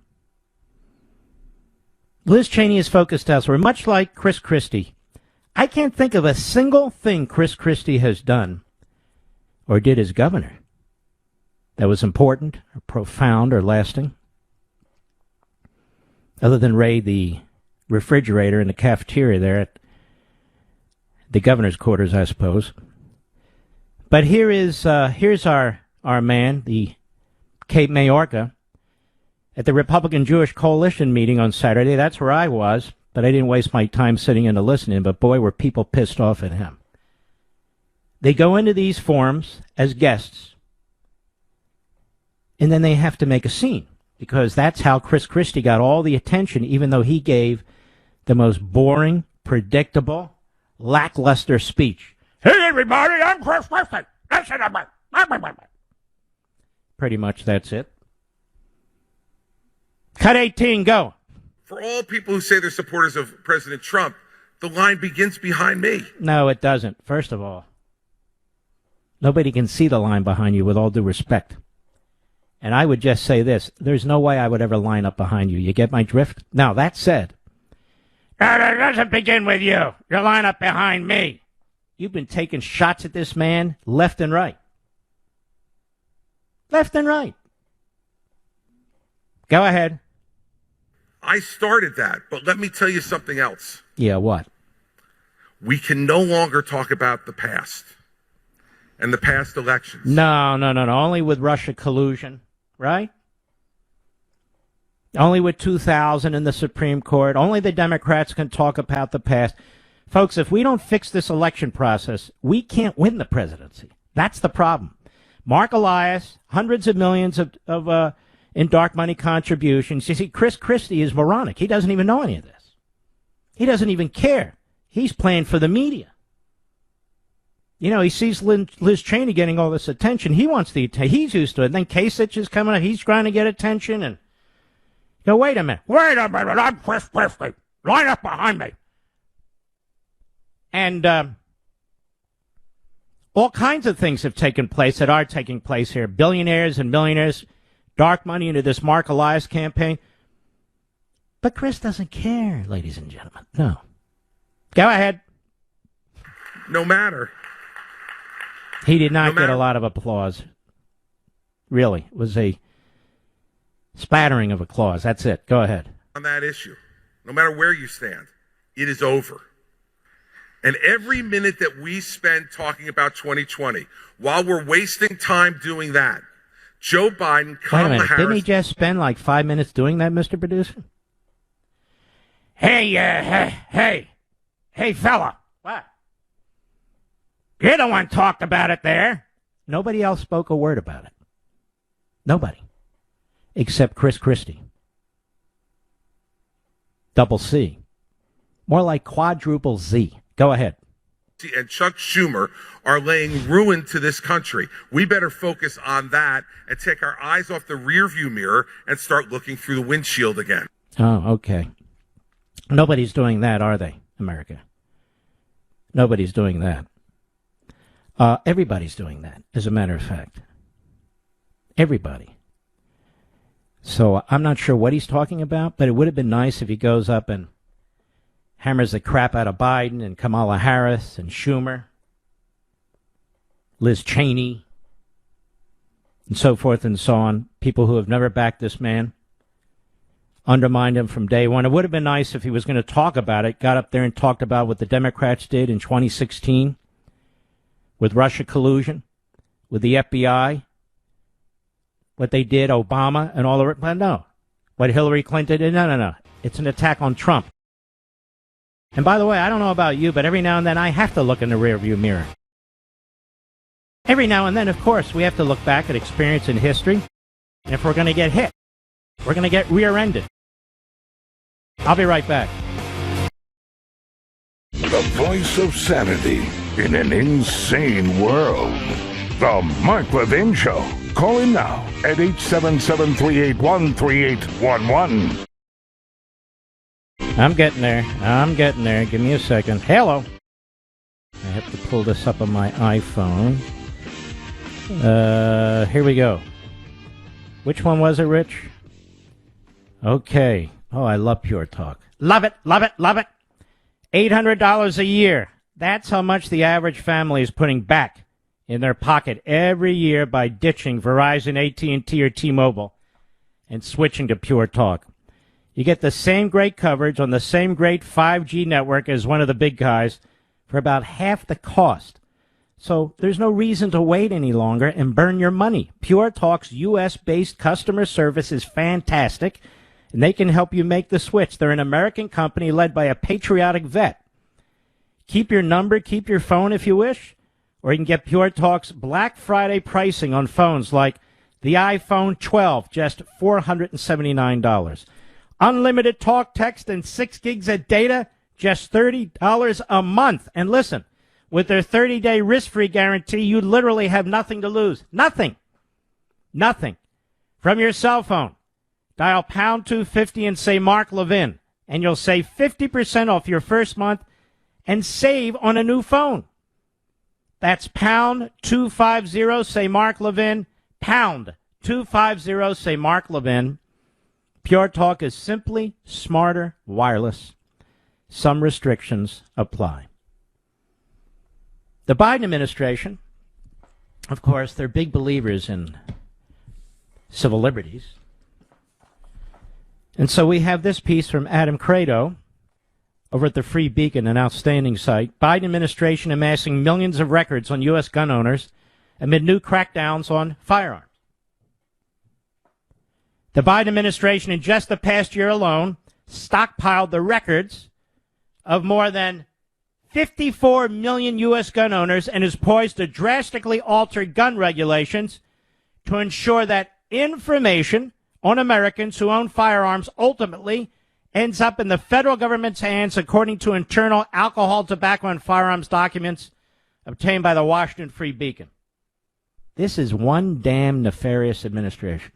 Liz Cheney is focused elsewhere, much like Chris Christie. I can't think of a single thing Chris Christie has done or did as governor that was important or profound or lasting, other than raid the refrigerator in the cafeteria there at the governor's quarters, I suppose. But here's our man, the Cape Majorca, at the Republican Jewish Coalition meeting on Saturday. That's where I was, but I didn't waste my time sitting in to listening. But boy, were people pissed off at him. They go into these forums as guests, and then they have to make a scene, because that's how Chris Christie got all the attention, even though he gave the most boring, predictable, lackluster speech. Hey, everybody, I'm Chris Christie. Pretty much that's it. Cut 18, go. For all people who say they're supporters of President Trump, the line begins behind me. No, it doesn't. First of all, nobody can see the line behind you, with all due respect. And I would just say this. There's no way I would ever line up behind you. You get my drift? Now, that said, no, it doesn't begin with you. You line up behind me. You've been taking shots at this man left and right. Left and right. Go ahead. I started that, but let me tell you something else. Yeah, what? We can no longer talk about the past and the past elections. No. Only with Russia collusion, right? Only with 2000 in the Supreme Court. Only the Democrats can talk about the past. Folks, if we don't fix this election process, we can't win the presidency. That's the problem. Mark Elias, hundreds of millions of in dark money contributions. You see, Chris Christie is moronic. He doesn't even know any of this. He doesn't even care. He's playing for the media. You know, he sees Liz Cheney getting all this attention. He wants the attention. He's used to it. And then Kasich is coming up. He's trying to get attention. And go, wait a minute. I'm Chris Christie. Line up behind me. And all kinds of things have taken place that are taking place here. Billionaires and millionaires, dark money into this Mark Elias campaign. But Chris doesn't care, ladies and gentlemen. No. Go ahead. No matter. He did not get a lot of applause. Really. It was a spattering of applause. That's it. Go ahead. On that issue, no matter where you stand, it is over. And every minute that we spend talking about 2020, while we're wasting time doing that, Joe Biden, Kamala Harris... Didn't he just spend like 5 minutes doing that, Mr. Producer? Hey, fella. What? You're the one talked about it there. Nobody else spoke a word about it. Nobody. Except Chris Christie. Double C. More like quadruple Z. Go ahead. And Chuck Schumer are laying ruin to this country. We better focus on that and take our eyes off the rearview mirror and start looking through the windshield again. Oh, okay. Nobody's doing that, are they, America? Nobody's doing that. Everybody's doing that, as a matter of fact. Everybody. So I'm not sure what he's talking about, but it would have been nice if he goes up and hammers the crap out of Biden and Kamala Harris and Schumer, Liz Cheney, and so forth and so on. People who have never backed this man, undermined him from day one. It would have been nice if he was going to talk about it, got up there and talked about what the Democrats did in 2016 with Russia collusion, with the FBI, what they did, Obama, and all the... But no. What Hillary Clinton did? No. It's an attack on Trump. And by the way, I don't know about you, but every now and then I have to look in the rearview mirror. Every now and then, of course, we have to look back at experience in history. And if we're going to get hit, we're going to get rear-ended. I'll be right back. The voice of sanity in an insane world. The Mark Levin Show. Call in now at 877-381-3811. I'm getting there. Give me a second. Hello. I have to pull this up on my iPhone. Here we go. Which one was it, Rich? Okay. Oh, I love Pure Talk. Love it, love it, love it. $800 a year. That's how much the average family is putting back in their pocket every year by ditching Verizon, AT&T, or T-Mobile and switching to Pure Talk. You get the same great coverage on the same great 5G network as one of the big guys for about half the cost. So there's no reason to wait any longer and burn your money. Pure Talk's U.S.-based customer service is fantastic, and they can help you make the switch. They're an American company led by a patriotic vet. Keep your number, keep your phone if you wish, or you can get Pure Talk's Black Friday pricing on phones like the iPhone 12, just $479. Unlimited talk, text, and 6 gigs of data, just $30 a month. And listen, with their 30-day risk-free guarantee, you literally have nothing to lose. Nothing. Nothing. From your cell phone, dial pound 250 and say Mark Levin, and you'll save 50% off your first month and save on a new phone. That's pound 250, say Mark Levin, pound 250, say Mark Levin. Pure Talk is simply smarter wireless. Some restrictions apply. The Biden administration, of course, they're big believers in civil liberties. And so we have this piece from Adam Credo over at the Free Beacon, an outstanding site. Biden administration amassing millions of records on U.S. gun owners amid new crackdowns on firearms. The Biden administration, in just the past year alone, stockpiled the records of more than 54 million U.S. gun owners and is poised to drastically alter gun regulations to ensure that information on Americans who own firearms ultimately ends up in the federal government's hands, according to internal alcohol, tobacco, and firearms documents obtained by the Washington Free Beacon. This is one damn nefarious administration.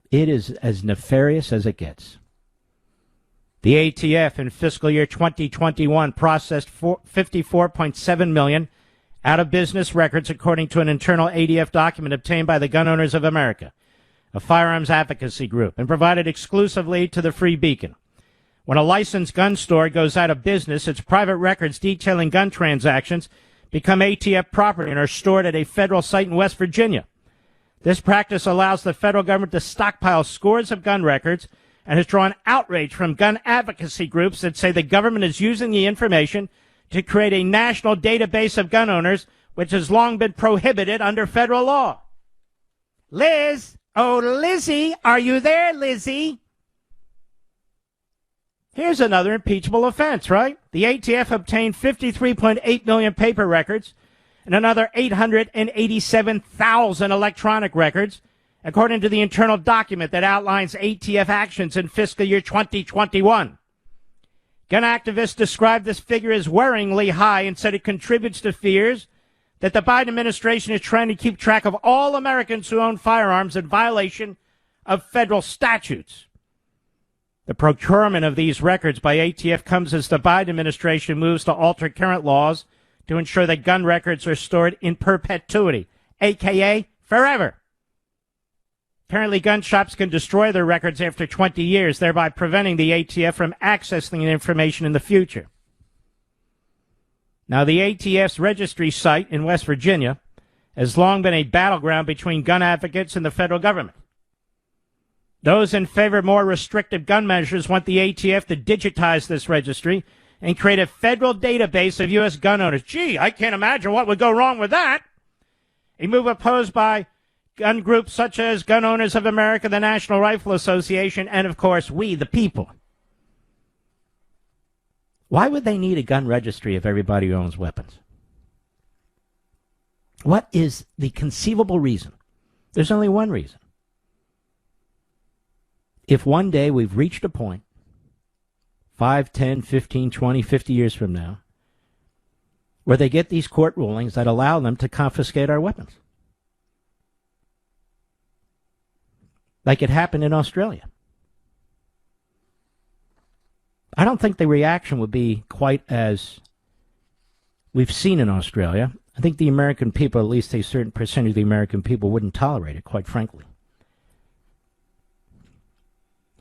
It is as nefarious as it gets. The ATF in fiscal year 2021 processed 54.7 million out-of-business records, according to an internal ADF document obtained by the Gun Owners of America, a firearms advocacy group, and provided exclusively to the Free Beacon. When a licensed gun store goes out of business, its private records detailing gun transactions become ATF property and are stored at a federal site in West Virginia. This practice allows the federal government to stockpile scores of gun records and has drawn outrage from gun advocacy groups that say the government is using the information to create a national database of gun owners, which has long been prohibited under federal law. Liz! Oh, Lizzie! Are you there, Lizzie? Here's another impeachable offense, right? The ATF obtained 53.8 million paper records and another 887,000 electronic records, according to the internal document that outlines ATF actions in fiscal year 2021. Gun activists described this figure as worryingly high and said it contributes to fears that the Biden administration is trying to keep track of all Americans who own firearms in violation of federal statutes. The procurement of these records by ATF comes as the Biden administration moves to alter current laws to ensure that gun records are stored in perpetuity, a.k.a. forever. Currently, gun shops can destroy their records after 20 years, thereby preventing the ATF from accessing the information in the future. Now, the ATF's registry site in West Virginia has long been a battleground between gun advocates and the federal government. Those in favor of more restrictive gun measures want the ATF to digitize this registry and create a federal database of U.S. gun owners. Gee, I can't imagine what would go wrong with that. A move opposed by gun groups such as Gun Owners of America, the National Rifle Association, and, of course, we, the people. Why would they need a gun registry of everybody who owns weapons? What is the conceivable reason? There's only one reason. If one day we've reached a point, 5, 10, 15, 20, 50 years from now, where they get these court rulings that allow them to confiscate our weapons. Like it happened in Australia. I don't think the reaction would be quite as we've seen in Australia. I think the American people, at least a certain percentage of the American people, wouldn't tolerate it, quite frankly.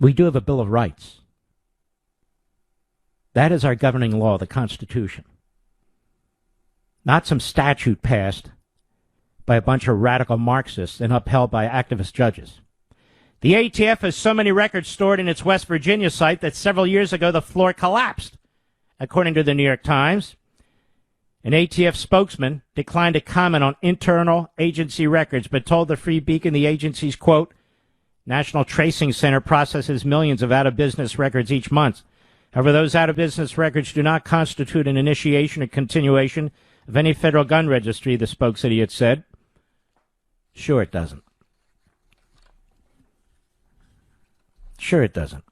We do have a Bill of Rights. That is our governing law, the Constitution. Not some statute passed by a bunch of radical Marxists and upheld by activist judges. The ATF has so many records stored in its West Virginia site that several years ago the floor collapsed, according to the New York Times. An ATF spokesman declined to comment on internal agency records, but told the Free Beacon the agency's, quote, National Tracing Center processes millions of out-of-business records each month. However, those out-of-business records do not constitute an initiation or continuation of any federal gun registry, the spokes idiot said. Sure it doesn't. Sure it doesn't.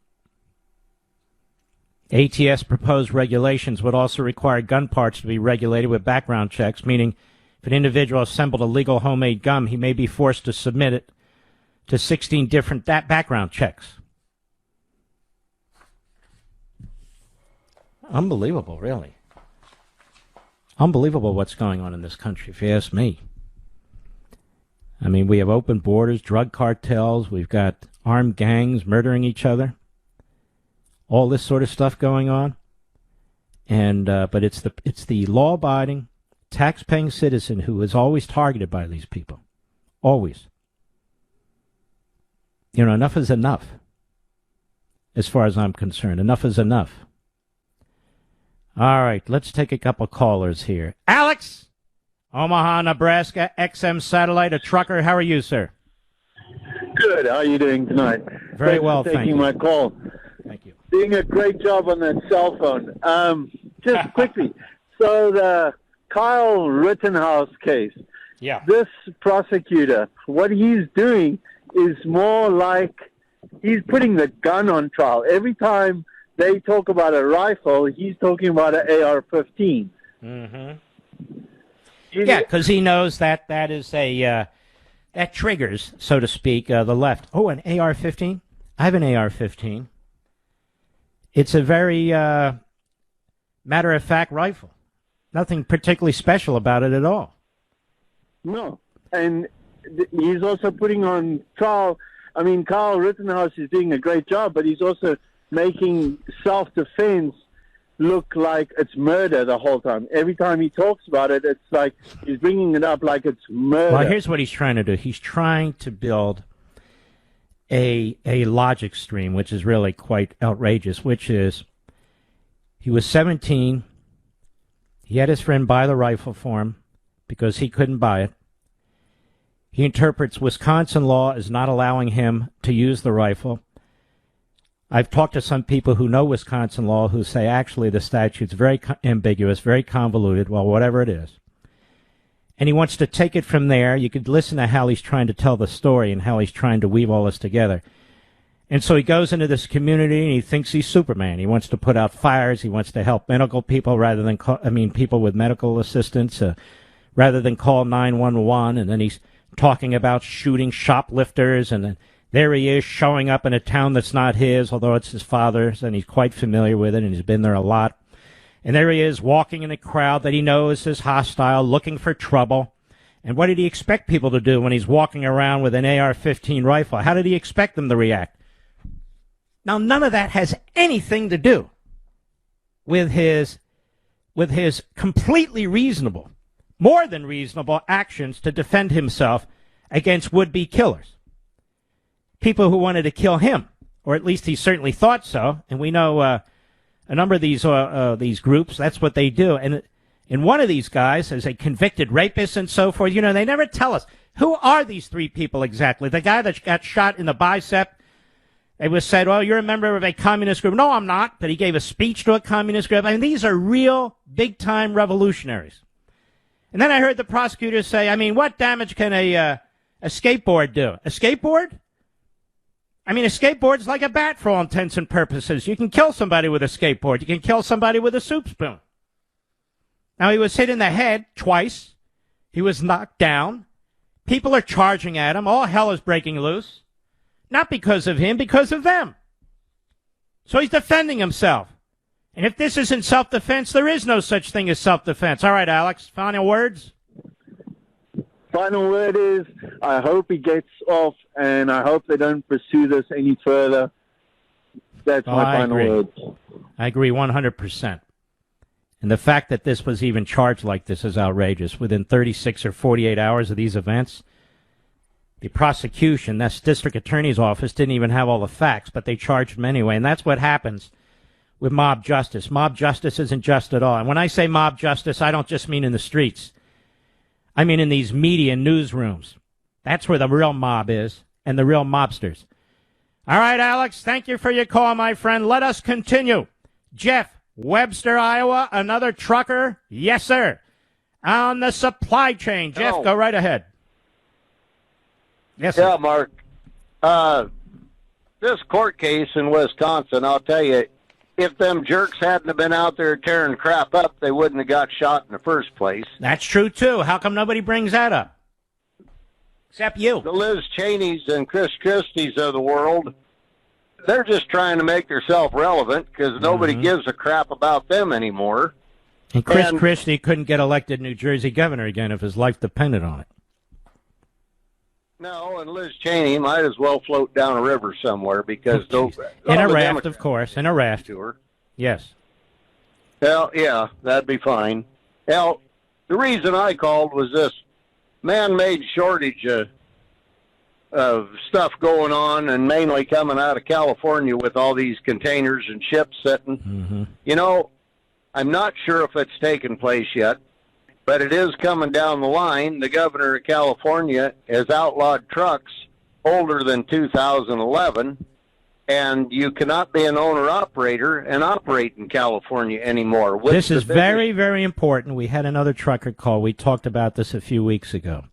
ATF's proposed regulations would also require gun parts to be regulated with background checks, meaning if an individual assembled a legal homemade gun, he may be forced to submit it to 16 different background checks. Unbelievable, really. Unbelievable what's going on in this country, if you ask me. I mean, we have open borders, drug cartels, we've got armed gangs murdering each other, all this sort of stuff going on. And but it's the law-abiding, tax-paying citizen who is always targeted by these people. Always. You know, enough is enough, as far as I'm concerned. Enough is enough. All right, let's take a couple callers here. Alex, Omaha, Nebraska, XM Satellite, a trucker. How are you, sir? Good. How are you doing tonight? Very well, thank you. Taking my call. Thank you. Doing a great job on that cell phone. Just quickly, so the Kyle Rittenhouse case. Yeah. This prosecutor, what he's doing is more like he's putting the gun on trial. Every time they talk about a rifle, he's talking about an AR-15. Mm-hmm. Yeah, because he knows that is a that triggers, so to speak, the left. Oh, an AR-15? I have an AR-15. It's a very matter-of-fact rifle. Nothing particularly special about it at all. No, and he's also putting on trial. I mean, Kyle Rittenhouse is doing a great job, but he's also making self-defense look like it's murder the whole time. Every time he talks about it, it's like he's bringing it up like it's murder. Well, here's what he's trying to do. He's trying to build a logic stream, which is really quite outrageous, which is he was 17. He had his friend buy the rifle for him because he couldn't buy it. He interprets Wisconsin law as not allowing him to use the rifle. I've talked to some people who know Wisconsin law who say actually the statute's very ambiguous, very convoluted, well, whatever it is. And he wants to take it from there. You could listen to how he's trying to tell the story and how he's trying to weave all this together. And so he goes into this community and he thinks he's Superman. He wants to put out fires. He wants to help medical people rather than people with medical assistance rather than call 911. And then he's talking about shooting shoplifters, and then there he is showing up in a town that's not his, although it's his father's, and he's quite familiar with it, and he's been there a lot. And there he is walking in a crowd that he knows is hostile, looking for trouble. And what did he expect people to do when he's walking around with an AR-15 rifle? How did he expect them to react? Now, none of that has anything to do with his completely reasonable, more than reasonable actions to defend himself against would-be killers. People who wanted to kill him, or at least he certainly thought so. And we know a number of these groups, that's what they do. And one of these guys is a convicted rapist and so forth. You know, they never tell us, who are these three people exactly? The guy that got shot in the bicep, it was said, well, you're a member of a communist group. No, I'm not, but he gave a speech to a communist group. I mean, these are real big-time revolutionaries. And then I heard the prosecutor say, I mean, what damage can a skateboard do? A skateboard? I mean, a skateboard's like a bat for all intents and purposes. You can kill somebody with a skateboard. You can kill somebody with a soup spoon. Now, he was hit in the head twice. He was knocked down. People are charging at him. All hell is breaking loose. Not because of him, because of them. So he's defending himself. And if this isn't self-defense, there is no such thing as self-defense. All right, Alex, final words? Final word is, I hope he gets off, and I hope they don't pursue this any further. That's my final word. I agree 100%. And the fact that this was even charged like this is outrageous. Within 36 or 48 hours of these events, the prosecution, that's district attorney's office, didn't even have all the facts, but they charged him anyway. And that's what happens with mob justice. Mob justice isn't just at all. And when I say mob justice, I don't just mean in the streets. I mean in these media newsrooms. That's where the real mob is and the real mobsters. All right, Alex, thank you for your call, my friend. Let us continue. Jeff, Webster, Iowa, another trucker. Yes, sir. On the supply chain. Jeff, Go right ahead. Yes, sir. Yeah, Mark. This court case in Wisconsin, I'll tell you, if them jerks hadn't have been out there tearing crap up, they wouldn't have got shot in the first place. That's true, too. How come nobody brings that up? Except you. The Liz Cheneys and Chris Christie's of the world, they're just trying to make themselves relevant because nobody gives a crap about them anymore. And Chris Christie couldn't get elected New Jersey governor again if his life depended on it. No, and Liz Cheney might as well float down a river somewhere because in a raft, of course, in a raft. To her. Yes. Well, yeah, that'd be fine. Well, the reason I called was this man-made shortage of stuff going on, and mainly coming out of California with all these containers and ships sitting. Mm-hmm. You know, I'm not sure if it's taken place yet, but it is coming down the line. The governor of California has outlawed trucks older than 2011, and you cannot be an owner-operator and operate in California anymore. This is very, very important. We had another trucker call. We talked about this a few weeks ago,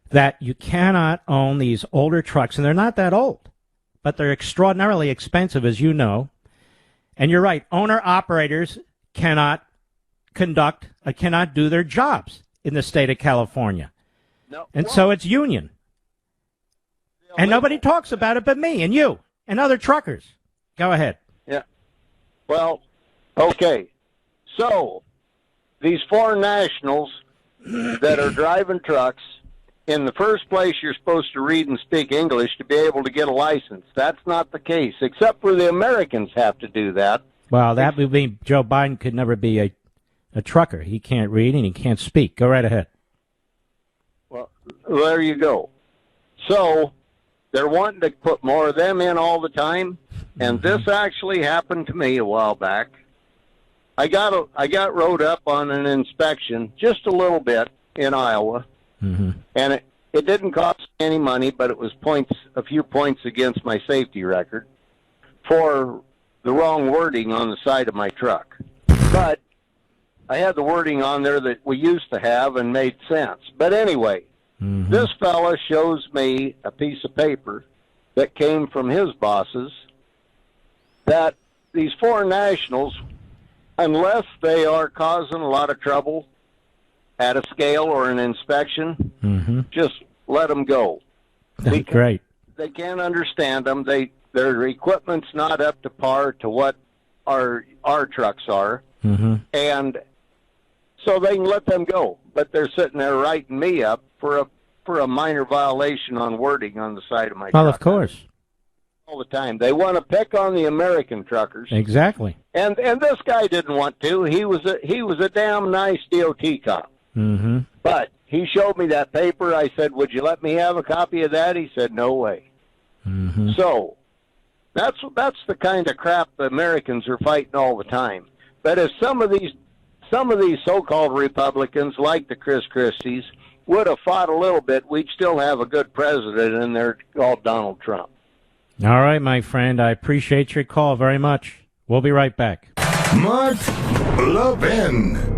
that you cannot own these older trucks, and they're not that old, but they're extraordinarily expensive, as you know. And you're right, owner-operators cannot cannot do their jobs in the state of California. No. And so it's union. And nobody talks about it but me and you and other truckers. Go ahead. Yeah. Well, okay. So these foreign nationals that are driving trucks, in the first place, you're supposed to read and speak English to be able to get a license. That's not the case, except for the Americans have to do that. Well, that would mean Joe Biden could never be a trucker. He can't read and he can't speak. Go right ahead. Well, there you go. So they're wanting to put more of them in all the time, and this actually happened to me a while back. I got rode up on an inspection just a little bit in Iowa, and it didn't cost me any money, but it was a few points against my safety record for the wrong wording on the side of my truck. But I had the wording on there that we used to have and made sense. But anyway, this fella shows me a piece of paper that came from his bosses that these foreign nationals, unless they are causing a lot of trouble at a scale or an inspection, just let them go. Great. They can't understand them. Their equipment's not up to par to what our trucks are. And so they can let them go, but they're sitting there writing me up for a minor violation on wording on the side of my truck. Well, of course. All the time. They want to pick on the American truckers. Exactly. And this guy didn't want to. He was a damn nice DOT cop. But he showed me that paper. I said, "Would you let me have a copy of that?" He said, "No way." So that's the kind of crap the Americans are fighting all the time. But if some of these so-called Republicans, like the Chris Christies, would have fought a little bit, we'd still have a good president in there called Donald Trump. All right, my friend. I appreciate your call very much. We'll be right back. Mark Levin.